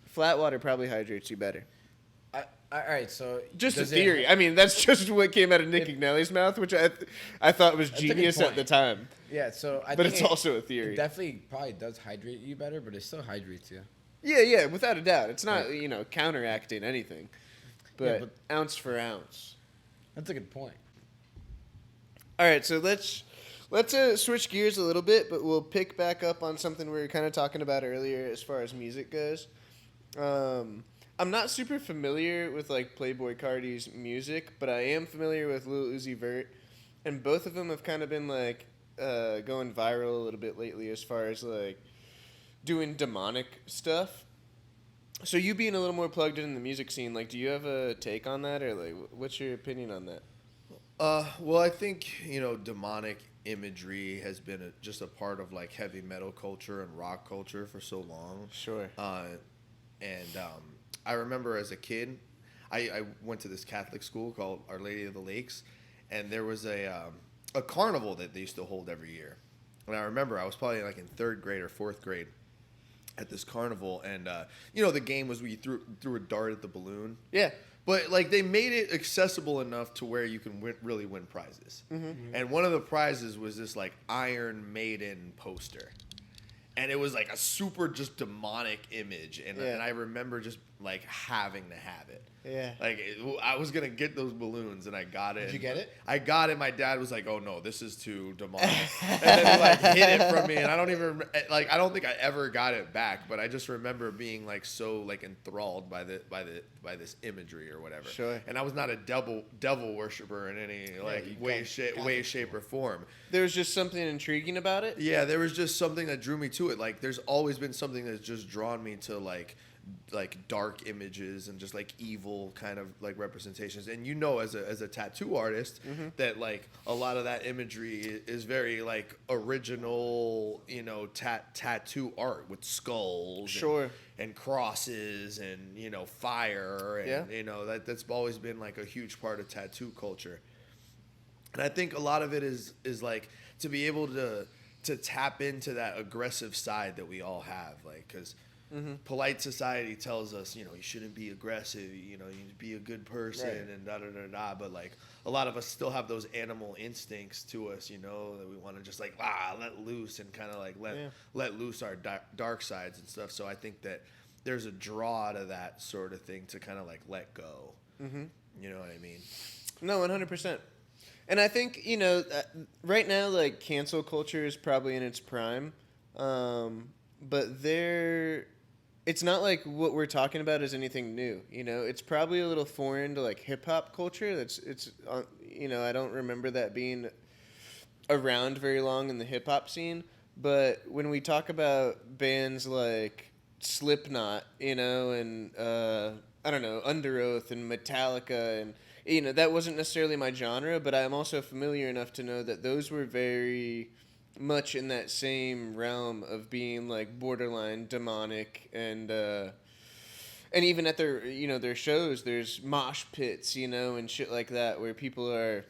Speaker 3: flat water probably hydrates you better.
Speaker 1: All right, so
Speaker 3: just a theory. I mean, that's just what came out of Nick Agnelli's mouth, which I thought was genius at the time.
Speaker 1: Yeah, so
Speaker 3: but it's also a theory.
Speaker 1: It definitely probably does hydrate you better, but it still hydrates you.
Speaker 3: Yeah, without a doubt. It's not counteracting anything, but ounce for ounce.
Speaker 1: That's a good point.
Speaker 3: All right, so let's switch gears a little bit, but we'll pick back up on something we were kind of talking about earlier as far as music goes. I'm not super familiar with like Playboi Carti's music, but I am familiar with Lil Uzi Vert, and both of them have kind of been like going viral a little bit lately as far as like doing demonic stuff. So you being a little more plugged in the music scene, like, do you have a take on that, or like, what's your opinion on that?
Speaker 2: Well, I think demonic imagery has been just a part of like heavy metal culture and rock culture for so long.
Speaker 3: Sure.
Speaker 2: And I remember as a kid, I went to this Catholic school called Our Lady of the Lakes, and there was a carnival that they used to hold every year. And I remember I was probably like in 3rd grade or 4th grade at this carnival, and the game was where you threw a dart at the balloon.
Speaker 3: Yeah.
Speaker 2: But like they made it accessible enough to where you can really win prizes. Mm-hmm. And one of the prizes was this like Iron Maiden poster. And it was like a super just demonic image, and I remember just like having to have it.
Speaker 3: Yeah.
Speaker 2: Like I was gonna get those balloons, and I got it.
Speaker 1: Did you get it?
Speaker 2: I got it. My dad was like, "Oh no, this is too demonic," and then he like hid it from me, and I don't even like. I don't think I ever got it back, but I just remember being like so like enthralled by this imagery or whatever.
Speaker 3: Sure.
Speaker 2: And I was not a devil worshiper in any like way, shape, or form.
Speaker 3: There was just something intriguing about it.
Speaker 2: Yeah, there was just something that drew me to it. Like, there's always been something that's just drawn me to like dark images and just like evil kind of like representations. And as a tattoo artist, mm-hmm. that like a lot of that imagery is very like original, tattoo art with skulls,
Speaker 3: sure,
Speaker 2: and crosses and fire, and that's always been like a huge part of tattoo culture. And I think a lot of it is like to be able to tap into that aggressive side that we all have, like, because mm-hmm. polite society tells us, you shouldn't be aggressive, you need to be a good person, right. And da-da-da-da, but like a lot of us still have those animal instincts to us, that we want to just like let loose and kind of like let loose our dark sides and stuff. So I think that there's a draw to that sort of thing to kind of like let go. Mm-hmm. You know what I mean?
Speaker 3: No, 100%. And I think, right now, like, cancel culture is probably in its prime. But it's not like what we're talking about is anything new. It's probably a little foreign to, like, hip-hop culture. I don't remember that being around very long in the hip-hop scene. But when we talk about bands like Slipknot, and, I don't know, Under Oath and Metallica and... that wasn't necessarily my genre, but I'm also familiar enough to know that those were very much in that same realm of being like borderline demonic, and even at their shows, there's mosh pits, and shit like that where people are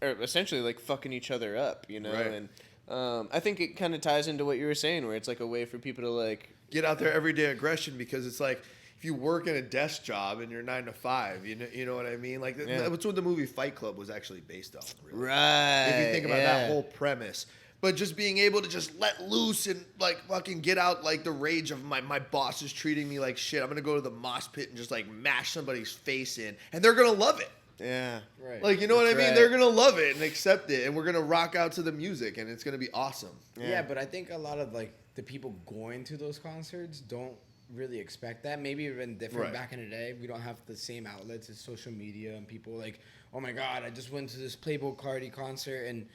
Speaker 3: essentially like fucking each other up,
Speaker 2: Right.
Speaker 3: And I think it kind of ties into what you were saying, where it's like a way for people to like
Speaker 2: get out there everyday aggression, because it's like, if you work in a desk job and you're 9 to 5, you know what I mean? Like, that's what the movie Fight Club was actually based on. Really.
Speaker 3: Right.
Speaker 2: If you think about that whole premise. But just being able to just let loose and, like, fucking get out, like, the rage of my boss is treating me like shit. I'm going to go to the mosh pit and just, like, mash somebody's face in. And they're going to love it.
Speaker 3: Yeah.
Speaker 1: Right.
Speaker 2: Like, you know what I mean? Right. They're going to love it and accept it. And we're going to rock out to the music. And it's going to be awesome.
Speaker 1: Yeah, but I think a lot of, like, the people going to those concerts don't really expect that. Maybe it would have been different back in the day. We don't have the same outlets as social media, and people like, oh my god, I just went to this Playboi Carti concert and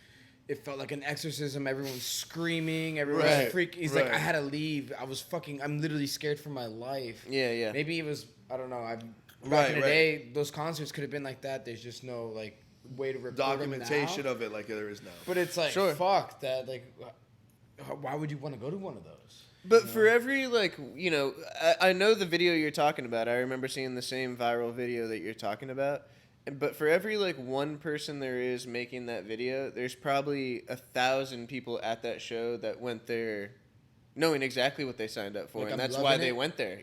Speaker 1: it felt like an exorcism. Everyone's screaming, everyone's freaking. He's like, I had to leave. I'm literally scared for my life.
Speaker 3: Yeah.
Speaker 1: Maybe it was, I don't know. Back in the day, those concerts could have been like that. There's just no like way to report
Speaker 2: documentation of it like there is now.
Speaker 1: But it's like, fuck that. Like, why would you want to go to one of those?
Speaker 3: But for every, like, I know the video you're talking about. I remember seeing the same viral video that you're talking about. But for every, like, one person there is making that video, there's probably 1,000 people at that show that went there knowing exactly what they signed up for. Like, and that's why they went there,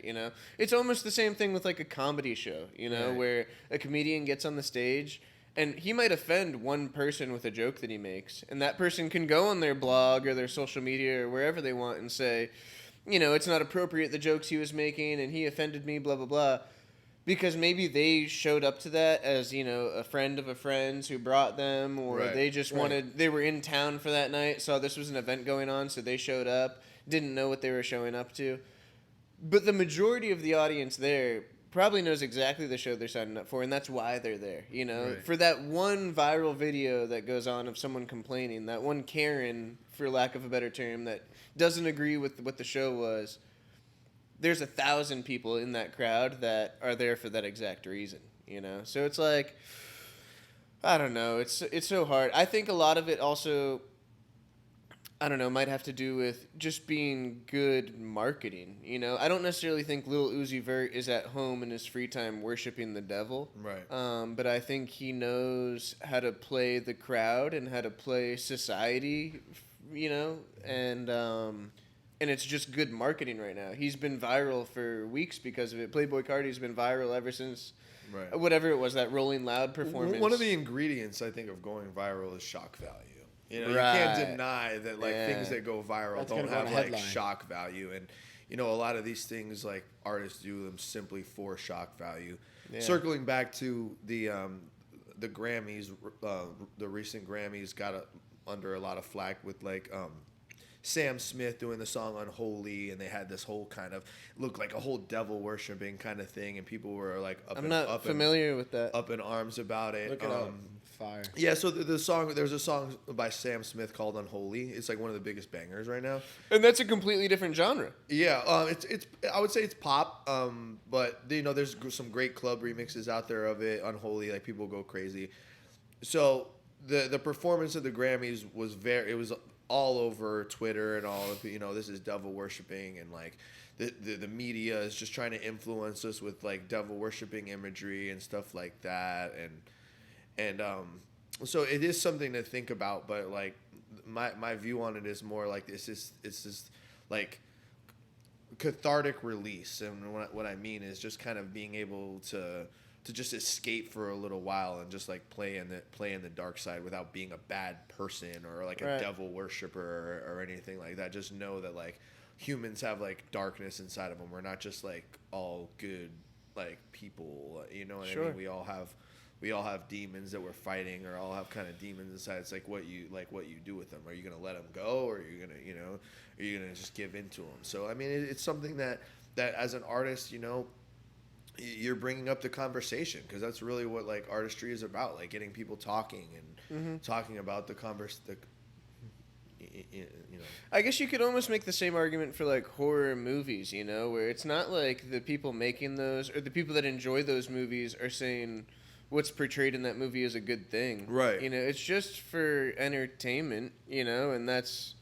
Speaker 3: It's almost the same thing with, like, a comedy show, where a comedian gets on the stage and he might offend one person with a joke that he makes, and that person can go on their blog or their social media or wherever they want and say, it's not appropriate, the jokes he was making, and he offended me, blah, blah, blah. Because maybe they showed up to that as, a friend of a friend's who brought them, or they just they were in town for that night, saw this was an event going on, so they showed up, didn't know what they were showing up to. But the majority of the audience there probably knows exactly the show they're signing up for, and that's why they're there.
Speaker 1: Right.
Speaker 3: For that one viral video that goes on of someone complaining, that one Karen, for lack of a better term, that doesn't agree with what the show was. There's 1,000 people in that crowd that are there for that exact reason. So it's like, I don't know. It's so hard. I think a lot of it also, I don't know, might have to do with just being good marketing. I don't necessarily think Lil Uzi Vert is at home in his free time worshiping the devil.
Speaker 2: Right.
Speaker 3: But I think he knows how to play the crowd and how to play society, and it's just good marketing right now. He's been viral for weeks because of it. Playboi Carti's been viral ever since whatever it was, that Rolling Loud performance.
Speaker 2: One of the ingredients, I think, of going viral is shock value. You
Speaker 3: Right.
Speaker 2: can't deny that things that go viral
Speaker 1: That's
Speaker 2: don't
Speaker 1: gonna go on
Speaker 2: have
Speaker 1: a headline.
Speaker 2: shock value, and a lot of these things artists do them simply for shock value.
Speaker 3: Yeah.
Speaker 2: Circling back to the Grammys, the recent Grammys got under a lot of flack with Sam Smith doing the song Unholy, and they had this whole kind of looked like a whole devil worshiping kind of thing, and people were
Speaker 3: I'm not familiar with that.
Speaker 2: up in arms about it.
Speaker 1: Look it up. Fire.
Speaker 2: Yeah, so the song, there's a song by Sam Smith called Unholy. It's one of the biggest bangers right now.
Speaker 3: And that's a completely different genre.
Speaker 2: Yeah, it's I would say it's pop, but there's some great club remixes out there of it. Unholy, people go crazy. So the performance of the Grammys was it was all over Twitter and all of this is devil worshiping, and the media is just trying to influence us with devil worshiping imagery and stuff like that, and so it is something to think about, but my view on it is more it's this cathartic release, and what I mean is just kind of being able to just escape for a little while and just play in the dark side without being a bad person or a devil worshiper or anything like that. Just know that humans have darkness inside of them. We're not just all good people. You know what I mean? We all have demons that we're fighting, or all have kind of demons inside. It's what you do with them. Are you gonna let them go, or are you gonna just give in to them? So I mean, it's something that as an artist, you're bringing up the conversation, because that's really what artistry is about, getting people talking and talking about the
Speaker 3: I guess you could almost make the same argument for horror movies, where it's not the people making those or the people that enjoy those movies are saying what's portrayed in that movie is a good thing.
Speaker 2: Right.
Speaker 3: It's just for entertainment, and that's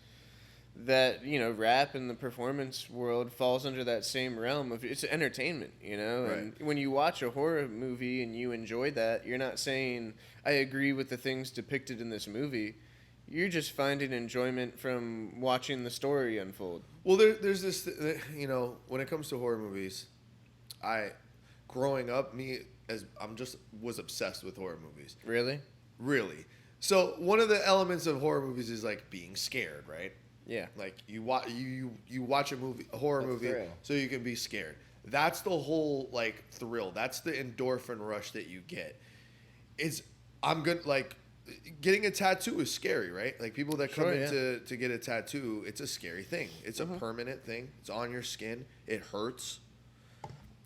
Speaker 3: that, rap in the performance world falls under that same realm of it's entertainment, and when you watch a horror movie and you enjoy that, you're not saying I agree with the things depicted in this movie. You're just finding enjoyment from watching the story unfold.
Speaker 2: Well, there's this, when it comes to horror movies, growing up, was obsessed with horror movies.
Speaker 3: Really?
Speaker 2: Really. So one of the elements of horror movies is being scared, right?
Speaker 3: Yeah.
Speaker 2: You watch a horror movie,
Speaker 1: thrill.
Speaker 2: so you can be scared. That's the whole thrill. That's the endorphin rush that you get. I'm good. Getting a tattoo is scary, right? People that come in to get a tattoo, it's a scary thing. It's a permanent thing. It's on your skin. It hurts.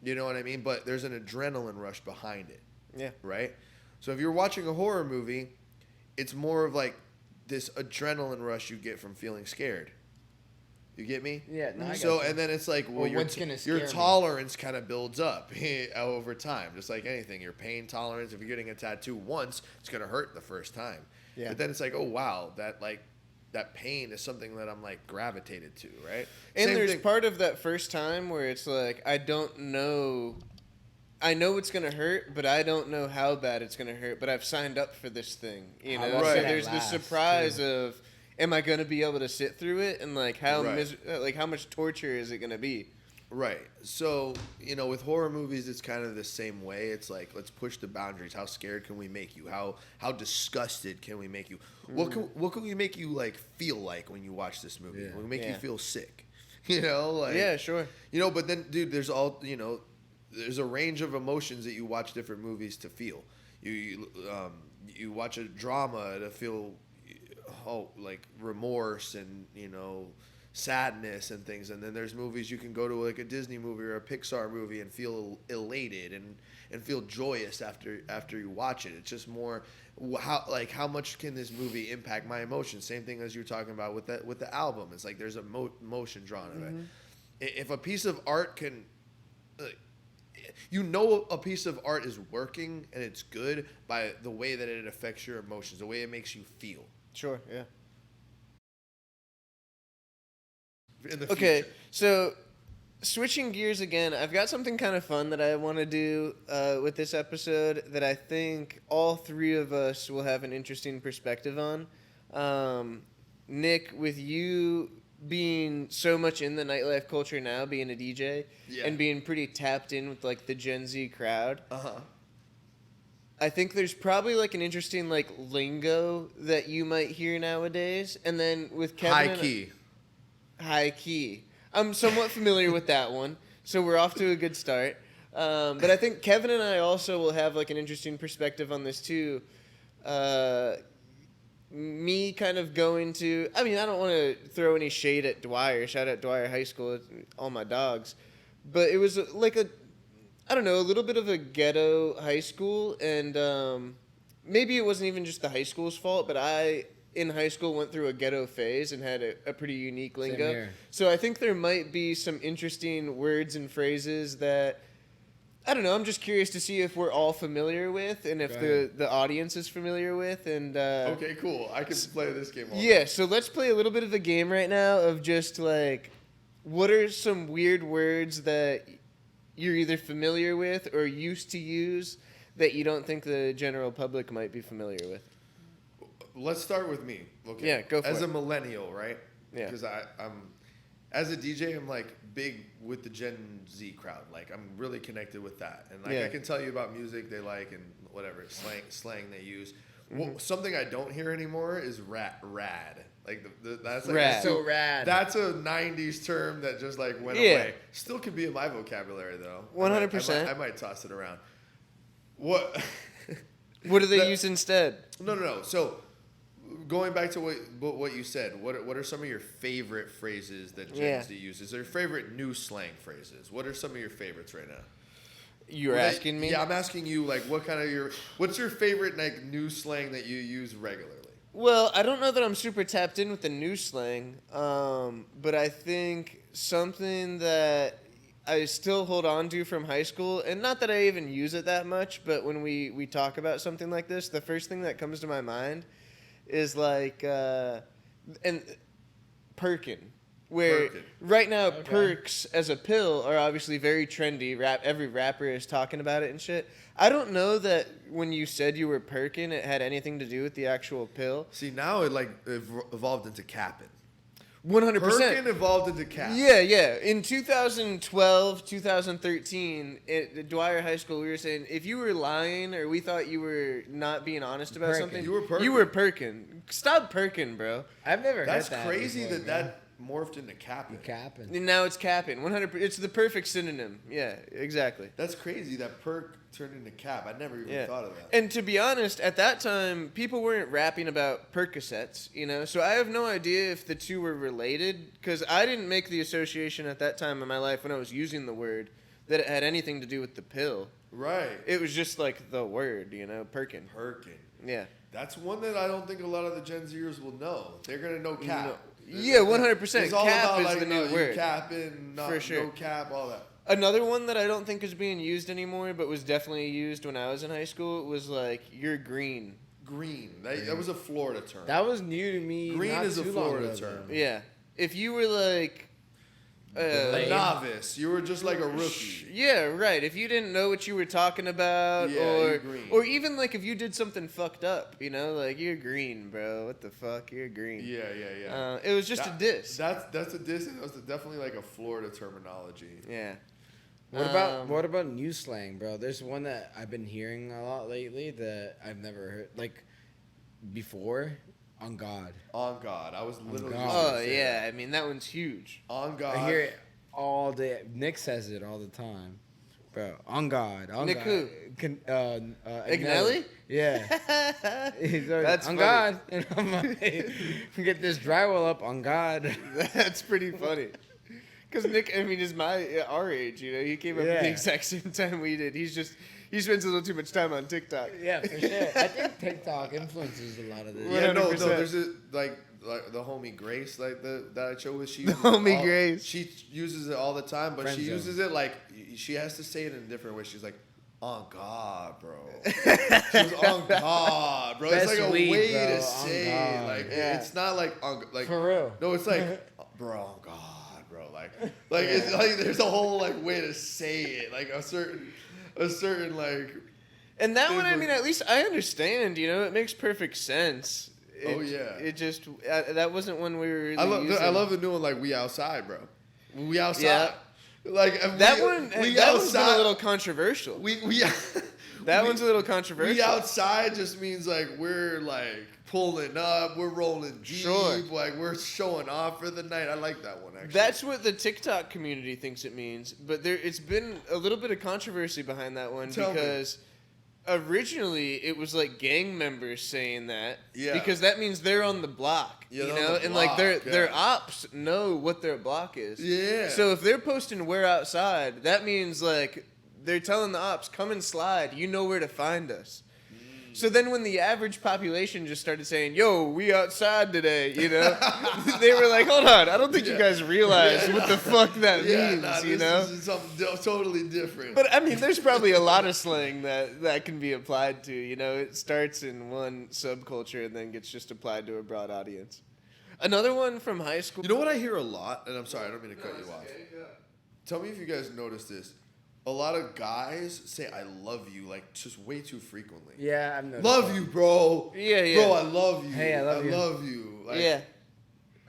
Speaker 2: You know what I mean? But there's an adrenaline rush behind it.
Speaker 3: Yeah.
Speaker 2: Right? So if you're watching a horror movie, it's more of this adrenaline rush you get from feeling scared. You get me?
Speaker 1: Yeah. No, I
Speaker 2: So,
Speaker 1: got you.
Speaker 2: and then it's your tolerance kind of builds up over time. Just like anything, your pain tolerance, if you're getting a tattoo once, it's going to hurt the first time.
Speaker 3: Yeah.
Speaker 2: But then it's oh, wow, that pain is something that I'm gravitated to, right?
Speaker 3: And
Speaker 2: Same
Speaker 3: there's
Speaker 2: thing.
Speaker 3: part of that first time where it's I don't know. I know it's going to hurt, but I don't know how bad it's going to hurt. But I've signed up for this thing,
Speaker 1: How long
Speaker 3: So
Speaker 2: Right.
Speaker 1: can it
Speaker 3: there's the
Speaker 1: last,
Speaker 3: surprise
Speaker 1: too?
Speaker 3: of, am I going to be able to sit through it, and how
Speaker 2: Right.
Speaker 3: how much torture is it going to be?
Speaker 2: Right. So, with horror movies, it's kind of the same way. It's let's push the boundaries. How scared can we make you? How disgusted can we make you? What can we make you feel when you watch this movie?
Speaker 1: Yeah.
Speaker 2: We make you
Speaker 3: Yeah.
Speaker 2: feel sick.
Speaker 3: Yeah, sure.
Speaker 2: But then, dude, there's there's a range of emotions that you watch different movies to feel. You watch a drama to feel remorse and sadness and things, and then there's movies you can go to like a Disney movie or a Pixar movie and feel elated and feel joyous after you watch it. It's just more how much can this movie impact my emotions? Same thing as you were talking about with the album. It's like there's a emotion drawn of it. If a piece of art can, a piece of art is working and it's good by the way that it affects your emotions, the way it makes you feel.
Speaker 3: Sure, yeah.
Speaker 2: In the
Speaker 3: Okay,
Speaker 2: future.
Speaker 3: so switching gears again, I've got something kind of fun that I want to do with this episode that I think all three of us will have an interesting perspective on. Nick, with you being so much in the nightlife culture now, being a DJ, and being pretty tapped in with like the Gen Z crowd, I think there's probably like an interesting like lingo that you might hear nowadays. And then with Kevin, high key. I'm somewhat familiar with that one, so we're off to a good start. But I think Kevin and I also will have like an interesting perspective on this too. Me kind of going to, I mean, I don't want to throw any shade at Dwyer. Shout out Dwyer High School, all my dogs. But it was like a little bit of a ghetto high school, and maybe it wasn't even just the high school's fault, but I, in high school, went through a ghetto phase and had a pretty unique lingo.
Speaker 1: Same here.
Speaker 3: So I think there might be some interesting words and phrases that, I don't know, I'm just curious to see if we're all familiar with and if the audience is familiar with. And
Speaker 2: Okay, cool. I can play this game all day.
Speaker 3: yeah, so let's play a little bit of a game right now of just like, what are some weird words that you're either familiar with or used to use that you don't think the general public might be familiar with?
Speaker 2: Let's start with me. Okay.
Speaker 3: Yeah, go for
Speaker 2: As
Speaker 3: it.
Speaker 2: a millennial, right?
Speaker 3: Yeah.
Speaker 2: Because I'm, as a DJ, I'm like big with the Gen Z crowd. Like I'm really connected with that, and like
Speaker 3: Yeah.
Speaker 2: I can tell you about music they like and whatever slang they use. Well, something I don't hear anymore is rad. Like that's like
Speaker 3: Rad.
Speaker 1: So rad.
Speaker 2: That's a '90s term that just like went
Speaker 3: Yeah.
Speaker 2: away. Still could be in my vocabulary though.
Speaker 3: 100%.
Speaker 2: I might toss it around. What?
Speaker 3: What do they
Speaker 2: That-
Speaker 3: use instead?
Speaker 2: No. So, going back to what you said, what are some of your favorite phrases that Gen Z uses? Their favorite new slang phrases. What are some of your favorites right now?
Speaker 3: You're
Speaker 2: Well,
Speaker 3: asking me?
Speaker 2: Yeah, I'm asking you. Like, what's your favorite like new slang that you use regularly?
Speaker 3: Well, I don't know that I'm super tapped in with the new slang, but I think something that I still hold on to from high school, and not that I even use it that much, but when we talk about something like this, the first thing that comes to my mind is like and perkin, where
Speaker 2: Perkin.
Speaker 3: right now perks as a pill are obviously very trendy. Every rapper is talking about it and shit. I don't know that when you said you were perkin, it had anything to do with the actual pill.
Speaker 2: See, now it like evolved into capping.
Speaker 3: 100%.
Speaker 2: Perkin evolved into cap.
Speaker 3: Yeah. In 2012, 2013, at Dwyer High School, we were saying if you were lying or we thought you were not being honest about
Speaker 1: Perkin.
Speaker 3: something,
Speaker 2: You were perkin.
Speaker 3: You were perkin. Stop perkin, bro.
Speaker 1: I've never
Speaker 2: That's
Speaker 1: heard that.
Speaker 2: crazy
Speaker 1: before,
Speaker 2: that morphed into capping.
Speaker 1: capping.
Speaker 3: And now it's capping. 100%. It's the perfect synonym. Yeah, exactly.
Speaker 2: That's crazy that perk turned into cap. I never even thought of that.
Speaker 3: And to be honest, at that time, people weren't rapping about Percocets, So I have no idea if the two were related, because I didn't make the association at that time in my life when I was using the word that it had anything to do with the pill.
Speaker 2: Right.
Speaker 3: It was just like the word, Perkin.
Speaker 2: Perkin.
Speaker 3: Yeah.
Speaker 2: That's one that I don't think a lot of the Gen Zers will know. They're gonna know cap.
Speaker 3: No. Yeah, 100%.
Speaker 2: It's all
Speaker 3: Cap
Speaker 2: about,
Speaker 3: is
Speaker 2: like,
Speaker 3: the new
Speaker 2: you
Speaker 3: word.
Speaker 2: capping,
Speaker 3: For sure.
Speaker 2: no cap, all that.
Speaker 3: Another one that I don't think is being used anymore, but was definitely used when I was in high school, was like, you're green.
Speaker 2: Green. That was a Florida term.
Speaker 1: That was new to me.
Speaker 2: Green
Speaker 1: not
Speaker 2: is a
Speaker 1: too long
Speaker 2: Florida
Speaker 1: ago,
Speaker 2: term.
Speaker 1: though.
Speaker 3: Yeah. If you were like...
Speaker 2: a
Speaker 1: Lame.
Speaker 2: novice. You were just like a rookie.
Speaker 3: Yeah, right. If you didn't know what you were talking about,
Speaker 2: Yeah, you're green.
Speaker 3: or even like if you did something fucked up, like you're green, bro. What the fuck? You're green.
Speaker 2: Yeah.
Speaker 3: It was just a diss.
Speaker 2: That's a diss. And it was definitely like a Florida terminology.
Speaker 3: Yeah.
Speaker 1: What about new slang, bro? There's one that I've been hearing a lot lately that I've never heard like before. On God.
Speaker 2: On God. I was literally
Speaker 1: God.
Speaker 2: just gonna
Speaker 3: Oh
Speaker 2: say
Speaker 3: yeah.
Speaker 2: that.
Speaker 3: I mean that one's huge.
Speaker 2: On God.
Speaker 1: I hear it all day. Nick says it all the time. Bro, on God.
Speaker 3: Nick
Speaker 1: God.
Speaker 3: who?
Speaker 1: Agnelli? Yeah. He's always,
Speaker 3: That's
Speaker 1: on
Speaker 3: funny.
Speaker 1: God. And I'm like, get this drywall up on God.
Speaker 3: That's pretty funny. Because Nick, I mean, is our age, you know. He came up at the exact same time we did. He spends a little too much time on TikTok.
Speaker 1: Yeah, for sure. I think TikTok influences a lot of this.
Speaker 2: Yeah, no,
Speaker 3: 100%.
Speaker 2: there's like the homie Grace, like that I show with. She uses
Speaker 3: homie
Speaker 2: it all,
Speaker 3: Grace.
Speaker 2: She uses it all the time, but
Speaker 1: Friend
Speaker 2: she
Speaker 1: zone.
Speaker 2: uses it like she has to say it in a different way. She's like, "On God, bro." She's on God, bro.
Speaker 1: That's
Speaker 2: it's like a
Speaker 1: sweet,
Speaker 2: way
Speaker 1: bro.
Speaker 2: to
Speaker 1: On
Speaker 2: say it.
Speaker 1: God.
Speaker 2: Like
Speaker 3: Yeah.
Speaker 2: it's not like on like
Speaker 1: For real.
Speaker 2: No, it's like, bro, on God, bro. Like it's like there's a whole like way to say it, like a certain like.
Speaker 3: And that one, I mean, at least I understand, you know. It makes perfect sense. It just, that wasn't one we were really using.
Speaker 2: I love the new one, like We Outside, bro. We outside.
Speaker 3: Yeah.
Speaker 2: Like
Speaker 3: That one's been a little controversial. That one's a little controversial.
Speaker 2: We outside just means like we're like pulling up, we're rolling deep,
Speaker 3: Sure.
Speaker 2: like we're showing off for the night. I like that one actually.
Speaker 3: That's what the TikTok community thinks it means, but it's been a little bit of controversy behind that one because originally it was like gang members saying that because that means they're on the block, you know, and like their ops know what their block is.
Speaker 2: Yeah.
Speaker 3: So if they're posting "We're outside," that means like they're telling the ops, "Come and slide. You know where to find us." So then when the average population just started saying, "Yo, we outside today," you know, they were like, "Hold on, I don't think you guys realize what the fuck that means," you know?
Speaker 2: This is something totally different.
Speaker 3: But I mean, there's probably a lot of slang that can be applied to, you know, it starts in one subculture and then gets just applied to a broad audience. Another one from high school.
Speaker 2: You know what I hear a lot, and I'm sorry, I don't mean to cut you off. Tell me if you guys notice this. A lot of guys say "I love you" like just way too frequently.
Speaker 1: Yeah, I've noticed
Speaker 2: Love
Speaker 1: that.
Speaker 2: you, bro.
Speaker 3: Yeah.
Speaker 2: Bro, I love you.
Speaker 1: Hey, I love you.
Speaker 2: love you. Like,
Speaker 3: Yeah.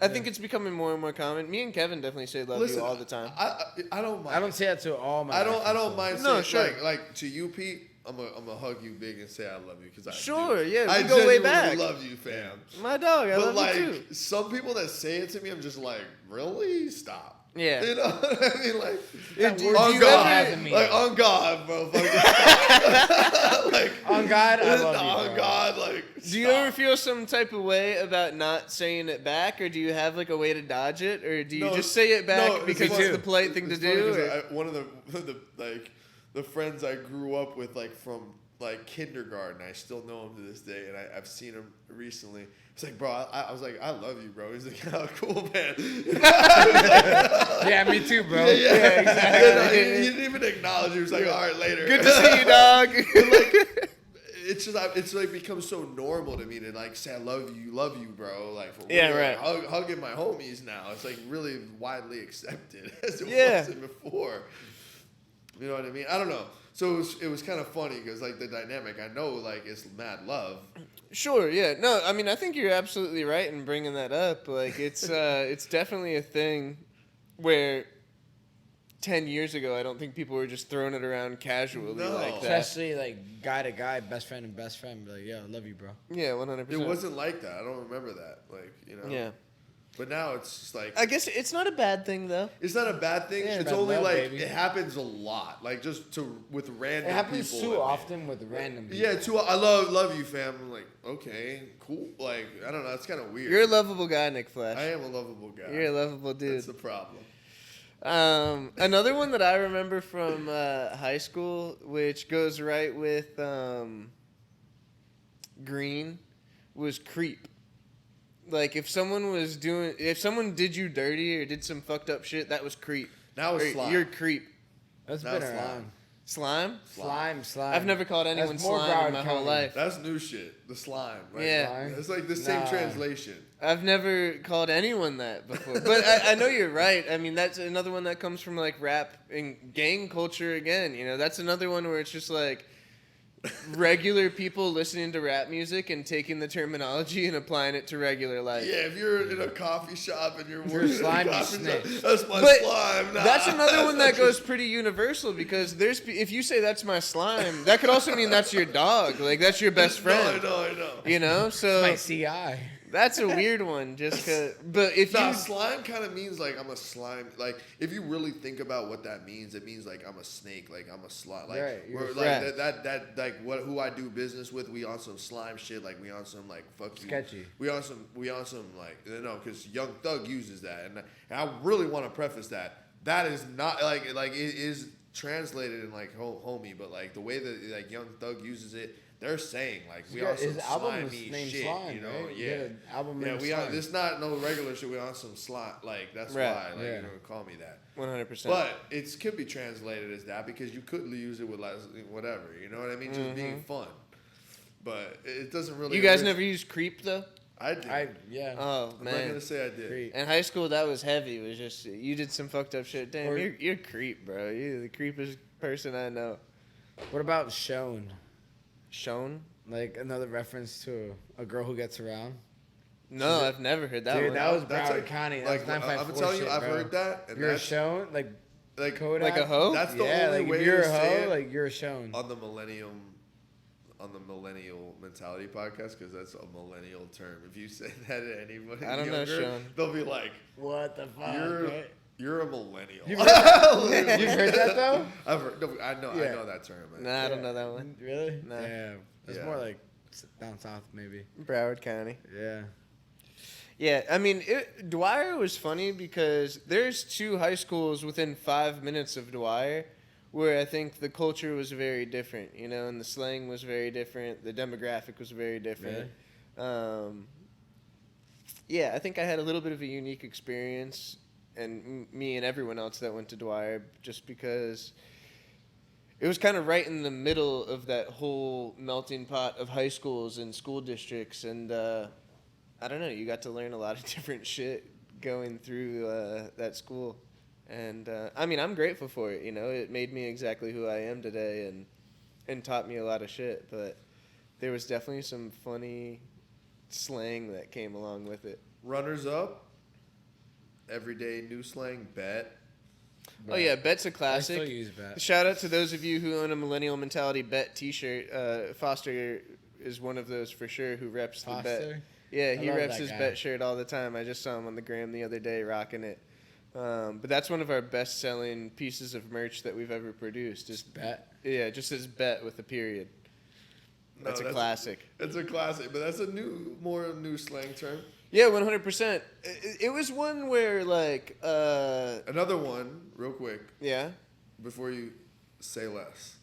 Speaker 3: I think it's becoming more and more common. Me and Kevin definitely say love
Speaker 2: Listen,
Speaker 3: you all the time.
Speaker 2: I don't mind.
Speaker 1: I don't say that to all my
Speaker 2: I don't
Speaker 1: rappers,
Speaker 2: mind
Speaker 3: No,
Speaker 2: saying
Speaker 3: sure.
Speaker 2: like to you, Pete. I'm gonna hug you big and say I love you because I
Speaker 3: Sure,
Speaker 2: do.
Speaker 3: yeah,
Speaker 2: I
Speaker 3: we go way
Speaker 2: genuinely
Speaker 3: back.
Speaker 2: love you, fam.
Speaker 3: My dog, I
Speaker 2: But
Speaker 3: love
Speaker 2: like
Speaker 3: you too.
Speaker 2: some people that say it to me, I'm just like, really? Stop.
Speaker 3: Yeah.
Speaker 2: You know what I mean? Like,
Speaker 1: That word
Speaker 2: on
Speaker 1: you
Speaker 2: God,
Speaker 1: has a meaning.
Speaker 2: like on God, bro. Like
Speaker 1: On God, I love you,
Speaker 2: on
Speaker 1: bro.
Speaker 2: God, like.
Speaker 3: Do you ever feel some type of way about not saying it back, or do you have like a way to dodge it, or do you
Speaker 2: No,
Speaker 3: just say it back
Speaker 2: no,
Speaker 3: because
Speaker 2: funny.
Speaker 3: it's the polite thing to
Speaker 2: It's funny
Speaker 3: do?
Speaker 2: 'cause
Speaker 3: or-
Speaker 2: one of the friends I grew up with, like from like kindergarten, I still know him to this day, and I've seen him recently. It's like, bro, I was like, I love you, bro. He's like, oh, cool, man.
Speaker 1: Yeah, me too, bro.
Speaker 2: Yeah,
Speaker 3: exactly.
Speaker 2: Yeah, no, he didn't even acknowledge. He was like, all right, later.
Speaker 3: Good to see you, dog.
Speaker 2: It's just it's like become so normal to me to like say I love you, bro. Like for
Speaker 3: Yeah,
Speaker 2: real.
Speaker 3: right.
Speaker 2: Like, hugging my homies now. It's like really widely accepted as it
Speaker 3: Yeah.
Speaker 2: wasn't before. You know what I mean? I don't know. So it was kind of funny because like the dynamic. I know like it's mad love.
Speaker 3: Sure, yeah. No, I mean, I think you're absolutely right in bringing that up. Like, it's definitely a thing where 10 years ago, I don't think people were just throwing it around casually
Speaker 2: No.
Speaker 3: like that.
Speaker 1: Especially like guy to guy, best friend and best friend. Be like, yo, I love you, bro.
Speaker 3: Yeah, 100%.
Speaker 2: It wasn't like that. I don't remember that. Like you know.
Speaker 3: Yeah.
Speaker 2: But now it's just like
Speaker 3: I guess it's not a bad thing, though.
Speaker 2: it's not a bad thing.
Speaker 1: Yeah,
Speaker 2: it's
Speaker 1: about
Speaker 2: only
Speaker 1: love,
Speaker 2: like
Speaker 1: baby.
Speaker 2: it happens a lot. Like just with random
Speaker 1: It happens
Speaker 2: people.
Speaker 1: too
Speaker 2: I mean.
Speaker 1: often with random people.
Speaker 2: Yeah, too. I love you, fam. I'm like, okay, cool. Like, I don't know. It's kind of weird.
Speaker 3: You're a lovable guy, Nick Flash.
Speaker 2: I am a lovable guy.
Speaker 3: You're a lovable dude.
Speaker 2: That's the problem.
Speaker 3: Another one that I remember from high school, which goes right with green, was creep. Like if someone did you dirty or did some fucked up shit, that was creep.
Speaker 2: Now it's
Speaker 3: Or
Speaker 2: slime.
Speaker 3: You're creep.
Speaker 1: That's
Speaker 2: Now
Speaker 1: been
Speaker 2: slime.
Speaker 1: around.
Speaker 3: Slime?
Speaker 1: Slime.
Speaker 3: I've never called anyone
Speaker 1: That's more
Speaker 3: slime in
Speaker 1: Broward
Speaker 3: my whole
Speaker 1: County.
Speaker 3: life.
Speaker 2: That's new shit. The slime. Right?
Speaker 3: Yeah.
Speaker 1: Slime?
Speaker 2: It's like the same
Speaker 1: Nah.
Speaker 2: translation.
Speaker 3: I've never called anyone that before. But I know you're right. I mean, that's another one that comes from like rap and gang culture again. You know, that's another one where it's just like regular people listening to rap music and taking the terminology and applying it to regular life.
Speaker 2: Yeah, if you're in a coffee shop and you're
Speaker 1: You're
Speaker 2: working in a
Speaker 1: slime, you
Speaker 2: coffee shop,
Speaker 1: snitch.
Speaker 2: that's my
Speaker 3: But
Speaker 2: slime. Nah,
Speaker 3: that's another one that
Speaker 2: that's
Speaker 3: goes pretty universal because if you say that's my slime, that could also mean that's your dog. Like that's your best friend.
Speaker 2: I know.
Speaker 3: You know, so
Speaker 1: My CI.
Speaker 3: That's a weird one, just cause. But if you
Speaker 2: slime kind of means like I'm a slime. Like if you really think about what that means, it means like I'm a snake, like I'm a slime. Like
Speaker 1: Right,
Speaker 2: we're like that like who I do business with. We on some slime shit. Like we on some like fuck you.
Speaker 1: Sketchy.
Speaker 2: We on some like because Young Thug uses that, and I really want to preface that is not like it is translated in like homie, but like the way that like Young Thug uses it. They're saying like we on some slimy shit,
Speaker 1: Slime,
Speaker 2: you know?
Speaker 1: right?
Speaker 2: Yeah,
Speaker 1: album
Speaker 2: yeah. We
Speaker 1: Slime.
Speaker 2: on this not no regular shit. We on some slime, like that's why like you know call me that.
Speaker 3: 100%.
Speaker 2: But it could be translated as that because you could use it with like whatever, you know what I mean? Just being fun. But it doesn't really.
Speaker 3: You guys never used creep though?
Speaker 2: I did.
Speaker 1: Yeah.
Speaker 3: Oh
Speaker 2: I'm
Speaker 3: man.
Speaker 2: not gonna say I did.
Speaker 1: Creep.
Speaker 3: In high school, that was heavy. It was just you did some fucked up shit. Damn, you're creep, bro. You're the creepiest person I know.
Speaker 1: What about shown?
Speaker 3: Shown?
Speaker 1: Like another reference to a girl who gets around.
Speaker 3: No, I've never heard that
Speaker 1: Dude,
Speaker 3: one.
Speaker 1: that was
Speaker 2: That's
Speaker 1: Broward
Speaker 2: like,
Speaker 1: County. That
Speaker 2: like
Speaker 1: was 954
Speaker 2: I'm telling you,
Speaker 1: shit,
Speaker 2: I've
Speaker 1: bro.
Speaker 2: heard that. And
Speaker 1: You're
Speaker 2: that's
Speaker 1: shown like Kodak.
Speaker 3: like a hoe.
Speaker 2: That's the
Speaker 1: yeah,
Speaker 2: only
Speaker 1: like
Speaker 2: way
Speaker 1: if you're
Speaker 2: to
Speaker 1: a
Speaker 2: say
Speaker 1: hoe,
Speaker 2: it
Speaker 1: like you're shown.
Speaker 2: on the millennial mentality podcast because that's a millennial term. If you say that to anybody
Speaker 3: I don't know,
Speaker 2: younger,
Speaker 3: Sean.
Speaker 2: they'll be like,
Speaker 1: What the fuck?
Speaker 2: You're a millennial.
Speaker 1: You've heard that though?
Speaker 2: I've heard. No, I know that term. Man.
Speaker 3: Nah, I don't know that one.
Speaker 1: Really?
Speaker 3: No.
Speaker 1: Yeah. It's more like down south, maybe.
Speaker 3: Broward County.
Speaker 1: Yeah.
Speaker 3: Yeah, I mean, Dwyer was funny because there's 2 high schools within 5 minutes of Dwyer where I think the culture was very different, you know, and the slang was very different. The demographic was very different.
Speaker 1: Really?
Speaker 3: Yeah, I think I had a little bit of a unique experience, and me and everyone else that went to Dwyer, just because it was kind of right in the middle of that whole melting pot of high schools and school districts, and I don't know, you got to learn a lot of different shit going through that school. And, I mean, I'm grateful for it, you know. It made me exactly who I am today and taught me a lot of shit. But there was definitely some funny slang that came along with it.
Speaker 2: Runners up. Everyday new slang. Bet.
Speaker 3: Oh, yeah, Bet's a
Speaker 1: I
Speaker 3: classic.
Speaker 1: still use Bet.
Speaker 3: Shout out to those of you who own a Millennial Mentality Bet t-shirt. Foster is one of those for sure who reps the Bet. Yeah, he reps his Bet shirt all the time. I just saw him on the gram the other day rocking it. But that's one of our best-selling pieces of merch that we've ever produced. Is
Speaker 1: Bet?
Speaker 3: Yeah, just says Bet with a period. That's a classic.
Speaker 2: It's a classic, but that's a new slang term.
Speaker 3: Yeah, 100%. It was one where, like...
Speaker 2: Another one, real quick.
Speaker 3: Yeah?
Speaker 2: Before you say less.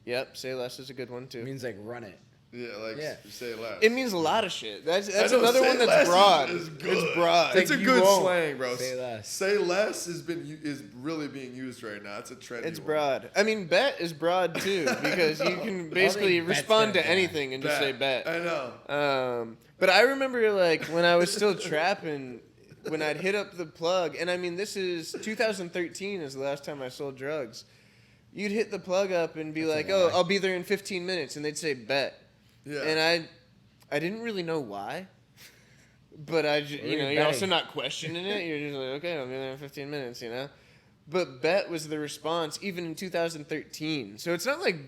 Speaker 3: Yep, say less is a good one, too.
Speaker 1: It means like run it.
Speaker 2: Yeah, say less.
Speaker 3: It means a lot of shit. That's
Speaker 2: know,
Speaker 3: another one that's broad.
Speaker 2: Is good.
Speaker 3: It's broad.
Speaker 2: It's a good slang, bro.
Speaker 1: Say less.
Speaker 2: Say less is really being used right now. It's a trendy
Speaker 3: It's
Speaker 2: one.
Speaker 3: broad. I mean, bet is broad too because you can basically respond to anything and just say bet.
Speaker 2: I know.
Speaker 3: But I remember like when I was still trapping, when I'd hit up the plug, and I mean this is 2013 is the last time I sold drugs. You'd hit the plug up and be like, "Oh, I'll be there in 15 minutes," and they'd say bet.
Speaker 2: Yeah.
Speaker 3: And I didn't really know why. But you're also not questioning it. You're just like, okay, I'll be there in 15 minutes, you know? But bet was the response even in 2013. So it's not like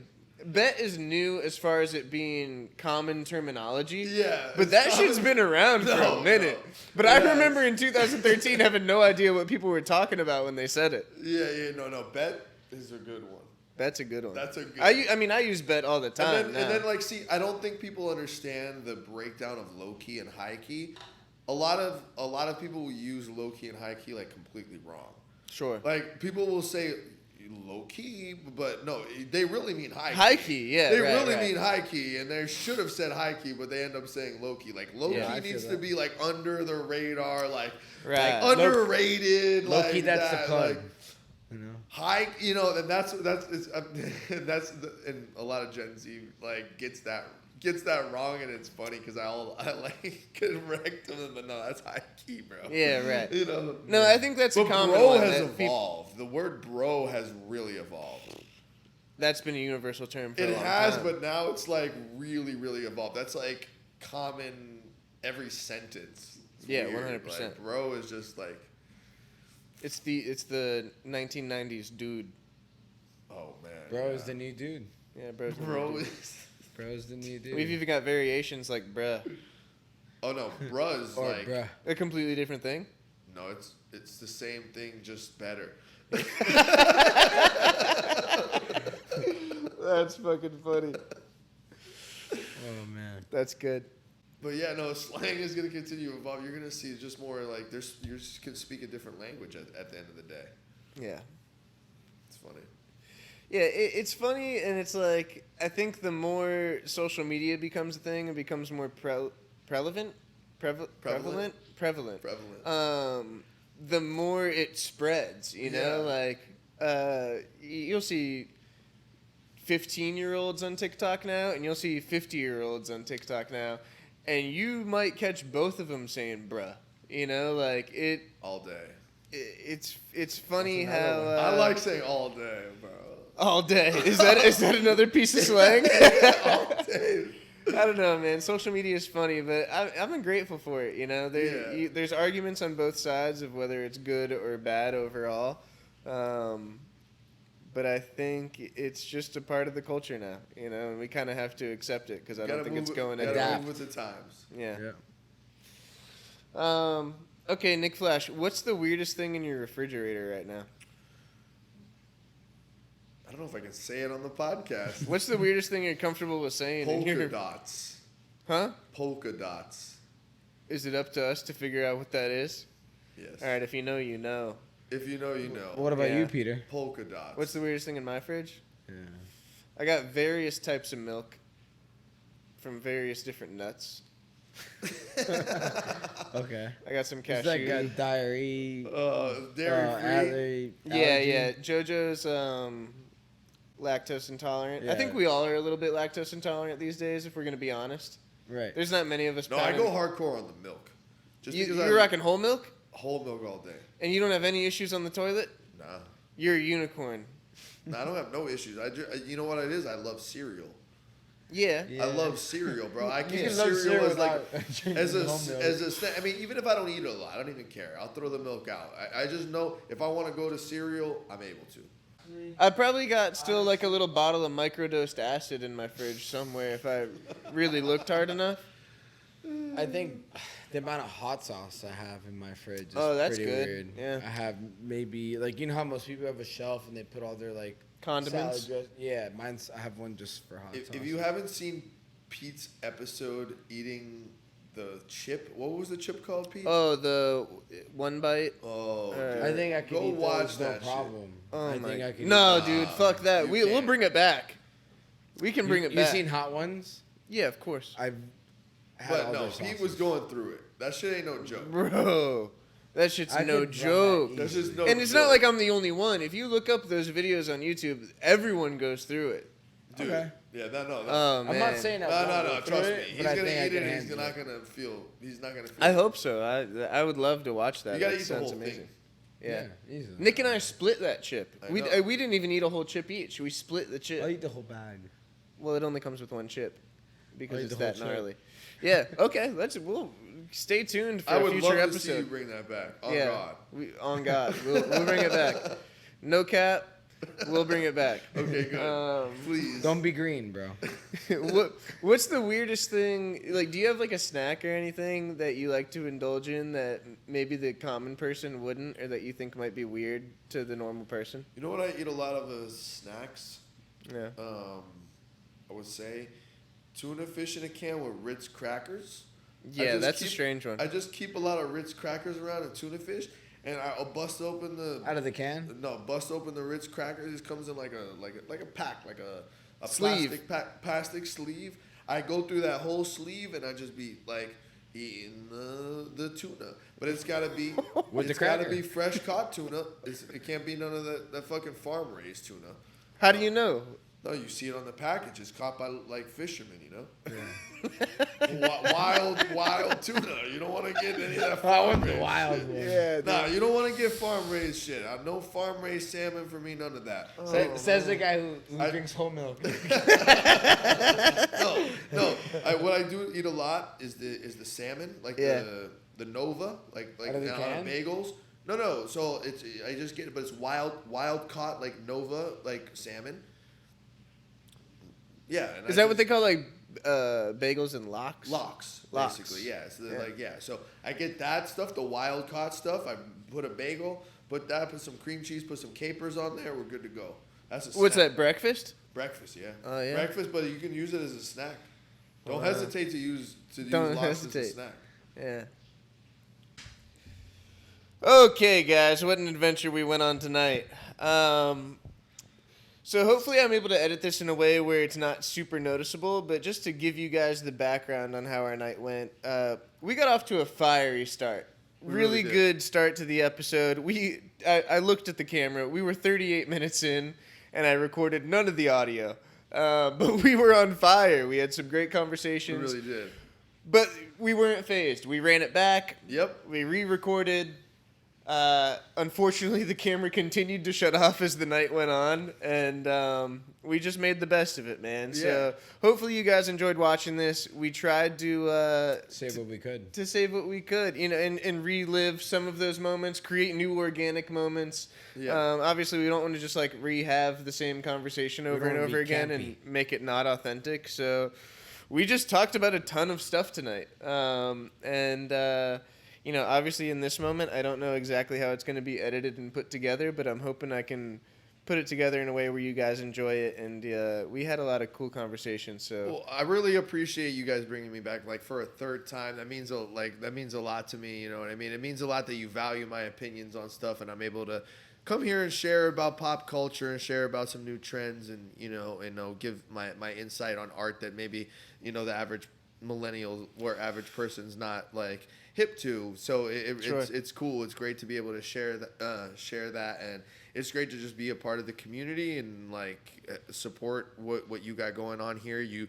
Speaker 3: bet is new as far as it being common terminology.
Speaker 2: Yeah.
Speaker 3: But that shit's been around for a minute.
Speaker 2: No.
Speaker 3: But I remember in 2013 having no idea what people were talking about when they said it.
Speaker 2: Yeah, no. Bet is a good one.
Speaker 3: That's a good one.
Speaker 2: That's a good
Speaker 3: I mean, I use bet all the time.
Speaker 2: And then like, see, I don't think people understand the breakdown of low key and high key. A lot of people will use low key and high key like completely wrong.
Speaker 3: Sure.
Speaker 2: Like people will say low key, but no, they really mean high key.
Speaker 3: High key, yeah.
Speaker 2: They
Speaker 3: right,
Speaker 2: really
Speaker 3: right.
Speaker 2: mean high key, and they should have said high key, but they end up saying low key. Like low key needs to be like under the radar, like underrated.
Speaker 1: Low key,
Speaker 2: like
Speaker 1: that's
Speaker 2: that,
Speaker 1: the plug.
Speaker 2: like,
Speaker 1: You know?
Speaker 2: high, and and a lot of Gen Z like gets that wrong, and it's funny because I like correct them, but no, that's high key, bro.
Speaker 3: Yeah, right.
Speaker 2: You know.
Speaker 3: No, I think that's a common
Speaker 2: bro
Speaker 3: one.
Speaker 2: has evolved. The word bro has really evolved.
Speaker 3: That's been a universal term for a
Speaker 2: It
Speaker 3: long
Speaker 2: has,
Speaker 3: time.
Speaker 2: but now it's like really, really evolved. That's like common every sentence. It's
Speaker 3: Yeah,
Speaker 2: weird.
Speaker 3: 100%.
Speaker 2: Like, bro is just like,
Speaker 3: It's the 1990s dude.
Speaker 2: oh man,
Speaker 1: Bro is the new dude.
Speaker 3: Yeah, bro's the
Speaker 2: bro
Speaker 3: new dude.
Speaker 2: is.
Speaker 1: Bro's the new dude.
Speaker 3: We've even got variations like bruh.
Speaker 2: Oh no, bruh's
Speaker 1: Or
Speaker 2: like
Speaker 1: bruh.
Speaker 3: A completely different thing.
Speaker 2: no, it's the same thing, just better.
Speaker 3: That's fucking funny.
Speaker 1: Oh man.
Speaker 3: That's good.
Speaker 2: But yeah, no, slang is gonna continue to evolve. You're gonna see just more like you're just gonna speak a different language at the end of the day.
Speaker 3: Yeah.
Speaker 2: It's funny.
Speaker 3: Yeah, it's funny, and it's like I think the more social media becomes a thing and becomes more prevalent. The more it spreads. You know, like you'll see 15-year-olds on TikTok now, and you'll see 50-year-olds on TikTok now, and you might catch both of them saying "bruh." You know, like it
Speaker 2: All day.
Speaker 3: It's funny
Speaker 1: That's another
Speaker 3: how
Speaker 1: one.
Speaker 2: I like saying all day, bro.
Speaker 3: all day. Is that another piece of slang?
Speaker 2: All day.
Speaker 3: I don't know, man. Social media is funny, but I've been grateful for it. You know, there's arguments on both sides of whether it's good or bad overall, but I think it's just a part of the culture now. You know, and we kind of have to accept it because I don't think it's going
Speaker 2: to
Speaker 3: anywhere.
Speaker 2: move with the times.
Speaker 3: Yeah. Okay, Nick Flash, what's the weirdest thing in your refrigerator right now?
Speaker 2: I don't know if I can say it on the podcast.
Speaker 3: What's the weirdest thing you're comfortable with saying?
Speaker 2: Polka dots.
Speaker 3: Huh?
Speaker 2: Polka dots.
Speaker 3: Is it up to us to figure out what that is?
Speaker 2: Yes.
Speaker 3: All right, if you know, you know.
Speaker 2: If you know, you know.
Speaker 1: What about
Speaker 3: Yeah.
Speaker 1: you, Peter?
Speaker 2: Polka dots.
Speaker 3: What's the weirdest thing in my fridge?
Speaker 1: Yeah.
Speaker 3: I got various types of milk from various different nuts.
Speaker 1: Okay.
Speaker 3: I got some cashew.
Speaker 1: It's like a diary.
Speaker 2: dairy free?
Speaker 3: Yeah. JoJo's lactose intolerant. I think
Speaker 1: Yeah.
Speaker 3: we all are a little bit lactose intolerant these days, if we're going to be honest.
Speaker 1: Right.
Speaker 3: There's not many of us.
Speaker 2: No, I go hardcore on the milk. Just because
Speaker 3: You're rocking whole milk?
Speaker 2: whole milk all day.
Speaker 3: And you don't have any issues on the toilet?
Speaker 2: Nah.
Speaker 3: You're a unicorn.
Speaker 2: I don't have no issues. You know what it is? I love cereal.
Speaker 3: Yeah.
Speaker 1: Yeah.
Speaker 2: I love cereal, bro. I
Speaker 1: You
Speaker 2: keep
Speaker 1: can love
Speaker 2: cereal
Speaker 1: cereal
Speaker 2: as like
Speaker 1: without drinking
Speaker 2: as a
Speaker 1: whole milk.
Speaker 2: as a snack. I mean, even if I don't eat it a lot, I don't even care. I'll throw the milk out. I just know if I want to go to cereal, I'm able to.
Speaker 3: I probably got still like a little bottle of microdosed acid in my fridge somewhere if I really looked hard enough.
Speaker 1: I think the amount of hot sauce I have in my fridge is
Speaker 3: that's
Speaker 1: pretty
Speaker 3: good.
Speaker 1: weird.
Speaker 3: Yeah.
Speaker 1: I have maybe, like, you know how most people have a shelf and they put all their, like,
Speaker 3: Condiments?
Speaker 1: salad dress- Yeah, I have one just for hot sauce.
Speaker 2: If you haven't seen Pete's episode eating the chip, what was the chip called, Pete?
Speaker 3: Oh, the one bite?
Speaker 2: Oh,
Speaker 3: Uh,
Speaker 1: I think I can
Speaker 2: go
Speaker 1: eat
Speaker 2: watch
Speaker 1: those, no
Speaker 2: that shit.
Speaker 1: problem.
Speaker 3: Oh
Speaker 1: I
Speaker 3: my.
Speaker 1: think I can
Speaker 3: No,
Speaker 1: eat
Speaker 3: dude, fuck that.
Speaker 2: you
Speaker 3: We'll
Speaker 2: can't.
Speaker 3: bring it back. We can bring it
Speaker 1: You
Speaker 3: back.
Speaker 1: seen hot ones?
Speaker 3: Yeah, of course.
Speaker 1: I've had
Speaker 2: But
Speaker 1: all
Speaker 2: no,
Speaker 1: their
Speaker 2: Pete
Speaker 1: sauces.
Speaker 2: was going through it. That shit ain't no joke.
Speaker 3: Bro, that shit's
Speaker 1: I
Speaker 3: no
Speaker 1: could run
Speaker 3: joke.
Speaker 1: that
Speaker 2: That's
Speaker 1: easy.
Speaker 2: just no
Speaker 3: And it's
Speaker 2: joke.
Speaker 3: not like I'm the only one. If you look up those videos on YouTube, everyone goes through it.
Speaker 2: Dude.
Speaker 1: Okay.
Speaker 2: Yeah, no.
Speaker 3: Oh, man.
Speaker 1: I'm not saying I won't
Speaker 2: No,
Speaker 1: go through
Speaker 2: trust me.
Speaker 1: it,
Speaker 2: He's
Speaker 1: but I
Speaker 2: gonna
Speaker 1: think I
Speaker 2: eat
Speaker 1: can
Speaker 2: it and he's
Speaker 1: handle
Speaker 2: not
Speaker 1: it.
Speaker 2: gonna feel. He's not gonna feel.
Speaker 3: I hope so. I would love to watch that.
Speaker 2: You gotta
Speaker 3: That
Speaker 2: eat the
Speaker 3: sounds
Speaker 2: whole
Speaker 3: amazing.
Speaker 2: thing.
Speaker 3: Yeah.
Speaker 1: easily.
Speaker 3: Nick and I split that chip.
Speaker 2: I
Speaker 3: We
Speaker 2: know.
Speaker 3: we didn't even eat a whole chip each. We split the chip.
Speaker 1: I'll eat the whole bag.
Speaker 3: Well, it only comes with one chip because
Speaker 1: I'll eat
Speaker 3: it's
Speaker 1: the whole
Speaker 3: that
Speaker 1: chip.
Speaker 3: gnarly. Yeah. Okay. We'll stay tuned for
Speaker 2: I
Speaker 3: a
Speaker 2: would
Speaker 3: future
Speaker 2: love to see you
Speaker 3: episode.
Speaker 2: bring that back. Oh
Speaker 3: yeah.
Speaker 2: God.
Speaker 3: On God. We'll bring it back. No cap. We'll bring it back.
Speaker 2: Okay, good. Please.
Speaker 1: Don't be green, bro.
Speaker 3: What's the weirdest thing? Like, do you have like a snack or anything that you like to indulge in that maybe the common person wouldn't, or that you think might be weird to the normal person?
Speaker 2: You know what I eat a lot of snacks?
Speaker 3: Yeah.
Speaker 2: I would say tuna fish in a can with Ritz crackers.
Speaker 3: Yeah, that's a strange one.
Speaker 2: I just keep a lot of Ritz crackers around and tuna fish, and I'll bust open the
Speaker 1: Out of the can?
Speaker 2: bust open the Ritz crackers. It comes in like a pack, like a
Speaker 3: Sleeve.
Speaker 2: plastic sleeve. I go through that whole sleeve and I just be like eating the tuna, but it's gotta be
Speaker 1: With the
Speaker 2: it's gotta
Speaker 1: cracker.
Speaker 2: be fresh caught tuna. It can't be none of that fucking farm raised tuna.
Speaker 3: How do you know?
Speaker 2: No, you see it on the package. It's caught by like fishermen, you know. Wild tuna. You don't want to get any of that
Speaker 1: I
Speaker 2: farm
Speaker 1: want the
Speaker 2: raised.
Speaker 1: wild one.
Speaker 3: Yeah.
Speaker 2: Nah, you don't want to get farm raised shit. No farm raised salmon for me. None of that.
Speaker 1: Says the guy who
Speaker 2: I-
Speaker 1: drinks whole milk.
Speaker 2: No. What I do eat a lot is the salmon, like
Speaker 3: Yeah.
Speaker 2: the Nova, like
Speaker 1: Out of the
Speaker 2: on
Speaker 1: can?
Speaker 2: bagels. No. So I just get it, but it's wild caught like Nova like salmon. Yeah. And
Speaker 3: Is that what they call like bagels and lox.
Speaker 2: Lox,
Speaker 3: Lox.
Speaker 2: basically, yeah. So So I get that stuff, the wild caught stuff. I put a bagel, put some cream cheese, put some capers on there. We're good to go. That's a snack.
Speaker 3: What's that, breakfast?
Speaker 2: Breakfast, yeah.
Speaker 3: Oh, yeah.
Speaker 2: Breakfast, but you can use it as a snack. Don't
Speaker 3: Wow.
Speaker 2: hesitate to use
Speaker 3: Don't
Speaker 2: lox as a
Speaker 3: hesitate.
Speaker 2: snack.
Speaker 3: Yeah. Okay, guys, what an adventure we went on tonight. So hopefully I'm able to edit this in a way where it's not super noticeable, but just to give you guys the background on how our night went, we got off to a fiery start. Really
Speaker 2: did.
Speaker 3: good start to the episode. I looked at the camera. We were 38 minutes in, and I recorded none of the audio. But we were on fire. We had some great
Speaker 2: We
Speaker 3: conversations.
Speaker 2: really did.
Speaker 3: But we weren't phased. We ran it back.
Speaker 2: Yep.
Speaker 3: We re-recorded. Unfortunately, the camera continued to shut off as the night went on, and we just made the best of it, man.
Speaker 2: Yeah.
Speaker 3: So hopefully you guys enjoyed watching this. We tried to
Speaker 1: Save what we could.
Speaker 3: to save what we could, and relive some of those moments, create new organic moments.
Speaker 2: Yeah.
Speaker 3: Obviously, we don't want to just like rehave the same conversation over
Speaker 1: don't
Speaker 3: and
Speaker 1: wanna
Speaker 3: over
Speaker 1: be
Speaker 3: again
Speaker 1: campy.
Speaker 3: and make it not authentic. So we just talked about a ton of stuff tonight, obviously in this moment, I don't know exactly how it's going to be edited and put together, but I'm hoping I can put it together in a way where you guys enjoy it. And we had a lot of cool conversations. So
Speaker 2: Well, I really appreciate you guys bringing me back, like, for a third time. That means a lot to me. You know what I mean? It means a lot that you value my opinions on stuff, and I'm able to come here and share about pop culture and share about some new trends, and give my insight on art that maybe the average millennial or average person's not like hip to. So
Speaker 3: Sure.
Speaker 2: it's cool. It's great to be able to share that, and it's great to just be a part of the community and like support what you got going on here. You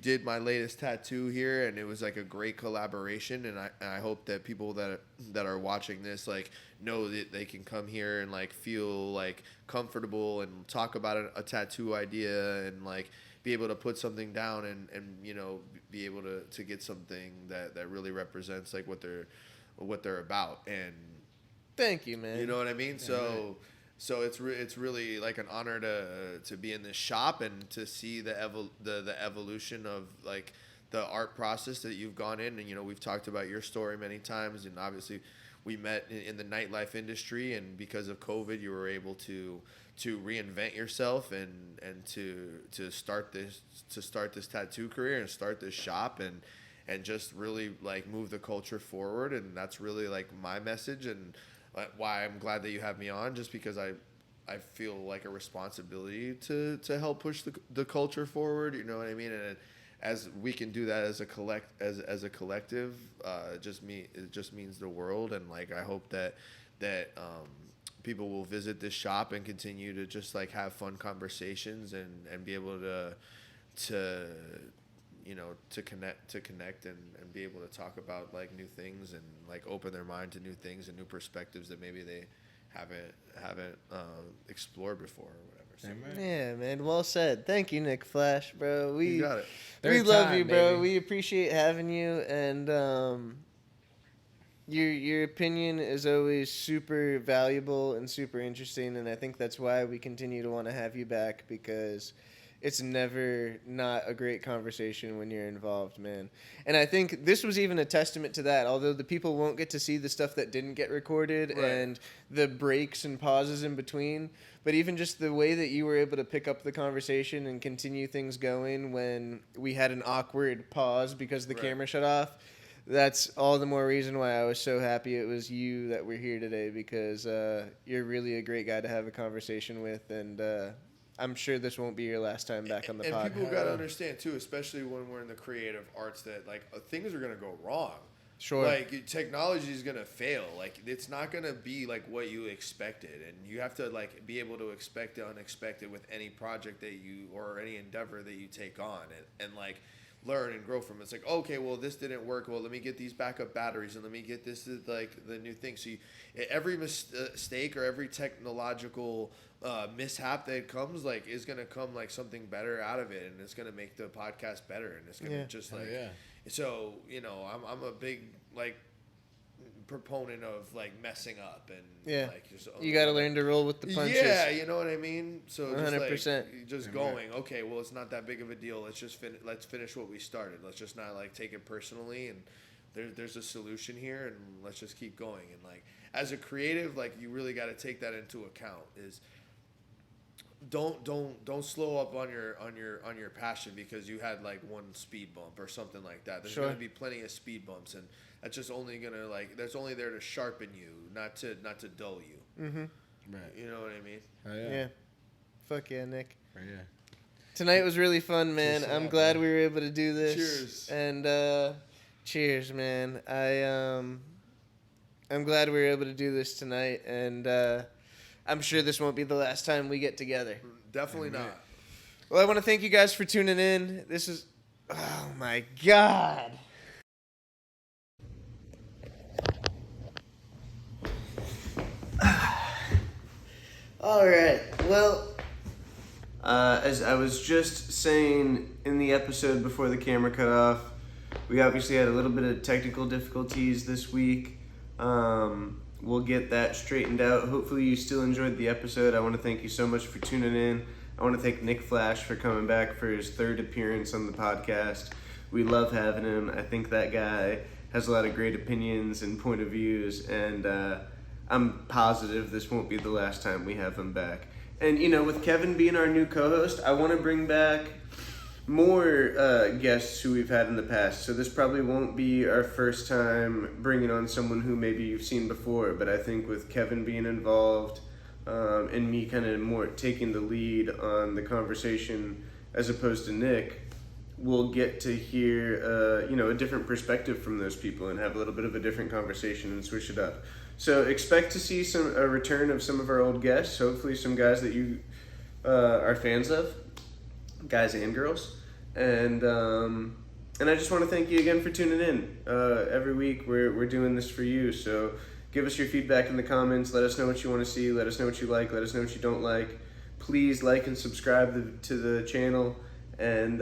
Speaker 2: did my latest tattoo here, and it was like a great collaboration, and I hope that people that are watching this like know that they can come here and like feel like comfortable and talk about a tattoo idea and like be able to put something down and be able to get something that really represents like what they're about. And
Speaker 3: thank you, man.
Speaker 2: you know what I mean? So it's really like an honor to be in this shop and to see the evolution of like the art process that you've gone in. And we've talked about your story many times, and obviously we met in the nightlife industry, and because of COVID you were able to reinvent yourself and to start this tattoo career and start this shop and just really like move the culture forward. And that's really like my message, and why I'm glad that you have me on, just because I feel like a responsibility to help push the culture forward. You know what I mean? And as we can do that as a collective, it just means the world. And like I hope that people will visit this shop and continue to just like have fun conversations and be able to connect and be able to talk about like new things and like open their mind to new things and new perspectives that maybe they haven't explored before or whatever. So.
Speaker 3: Yeah, man. Well said. Thank you, Nick Flash, bro.
Speaker 2: You got it.
Speaker 3: We
Speaker 1: Third
Speaker 3: love
Speaker 1: time,
Speaker 3: you, bro.
Speaker 1: baby.
Speaker 3: We appreciate having you, and your opinion is always super valuable and super interesting, and I think that's why we continue to want to have you back, because it's never not a great conversation when you're involved, man. And I think this was even a testament to that, although the people won't get to see the stuff that didn't get recorded
Speaker 2: Right.
Speaker 3: and the breaks and pauses in between. But even just the way that you were able to pick up the conversation and continue things going when we had an awkward pause because the
Speaker 2: Right.
Speaker 3: camera shut off, that's all the more reason why I was so happy it was you that were here today, because you're really a great guy to have a conversation with, and I'm sure this won't be your last time back on the
Speaker 2: And
Speaker 3: pod.
Speaker 2: people got to understand too, especially when we're in the creative arts, that like things are gonna go wrong.
Speaker 3: Sure.
Speaker 2: Like technology is gonna fail. Like it's not gonna be like what you expected, and you have to like be able to expect the unexpected with any project that you or any endeavor that you take on, and like learn and grow from it. It's like, okay, well this didn't work. Well, let me get these backup batteries and let me get this like the new thing. So every mistake or every technological mishap that comes like is gonna come like something better out of it, and it's gonna make the podcast better, and it's gonna just like
Speaker 1: yeah.
Speaker 2: so I'm a big like proponent of like messing up and like just,
Speaker 3: you got to learn to roll with the punches.
Speaker 2: Yeah, you know what I mean. So
Speaker 3: 100%.
Speaker 2: just going. Okay, well, it's not that big of a deal. Let's just let's finish what we started. Let's just not like take it personally. And there's a solution here, and let's just keep going. And like as a creative, like you really got to take that into account. Is don't slow up on your passion because you had like one speed bump or something like that. There's gonna be plenty of speed bumps, and that's just only gonna that's only there to sharpen you, not to dull you.
Speaker 3: Mm-hmm.
Speaker 1: Right.
Speaker 2: You know what I mean?
Speaker 1: Oh,
Speaker 3: Yeah. Fuck yeah, Nick.
Speaker 1: Right, yeah.
Speaker 3: Tonight was really fun, man. I'm glad we were able to do this.
Speaker 2: Cheers.
Speaker 3: And cheers, man. I'm glad we were able to do this tonight, and I'm sure this won't be the last time we get together.
Speaker 2: Definitely not.
Speaker 3: Well, I want to thank you guys for tuning in. This is... Oh, my God. All right. Well, as I was just saying in the episode before the camera cut off, we obviously had a little bit of technical difficulties this week. We'll get that straightened out. Hopefully you still enjoyed the episode. I want to thank you so much for tuning in. I want to thank Nick Flash for coming back for his third appearance on the podcast. We love having him. I think that guy has a lot of great opinions and point of views, and I'm positive this won't be the last time we have him back. And, you know, with Kevin being our new co-host, I want to bring back more guests who we've had in the past. So this probably won't be our first time bringing on someone who maybe you've seen before, but I think with Kevin being involved and me kind of more taking the lead on the conversation as opposed to Nick, we'll get to hear a different perspective from those people and have a little bit of a different conversation and switch it up. So expect to see a return of some of our old guests, hopefully some guys that you are fans of, guys and girls. And I just want to thank you again for tuning in. Every week we're doing this for you, so give us your feedback in the comments. Let us know what you want to see. Let us know what you like. Let us know what you don't like. Please like and subscribe to the channel, and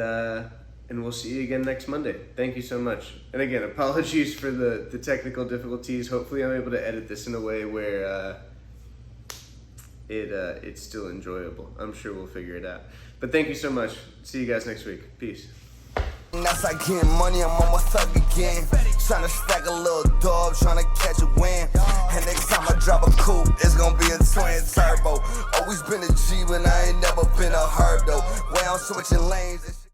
Speaker 3: we'll see you again next Monday. Thank you so much. And again, apologies for the technical difficulties. Hopefully I'm able to edit this in a way where it's still enjoyable. I'm sure we'll figure it out. But thank you so much. See you guys next week. Peace.
Speaker 4: That's like getting money, I'm on my thug again. Tryna stack a little dub, tryna catch a win. And next time I drop a coupe, it's gonna be a twin turbo. Always been a G, but I ain't never been a herb though. Way I'm switching lanes.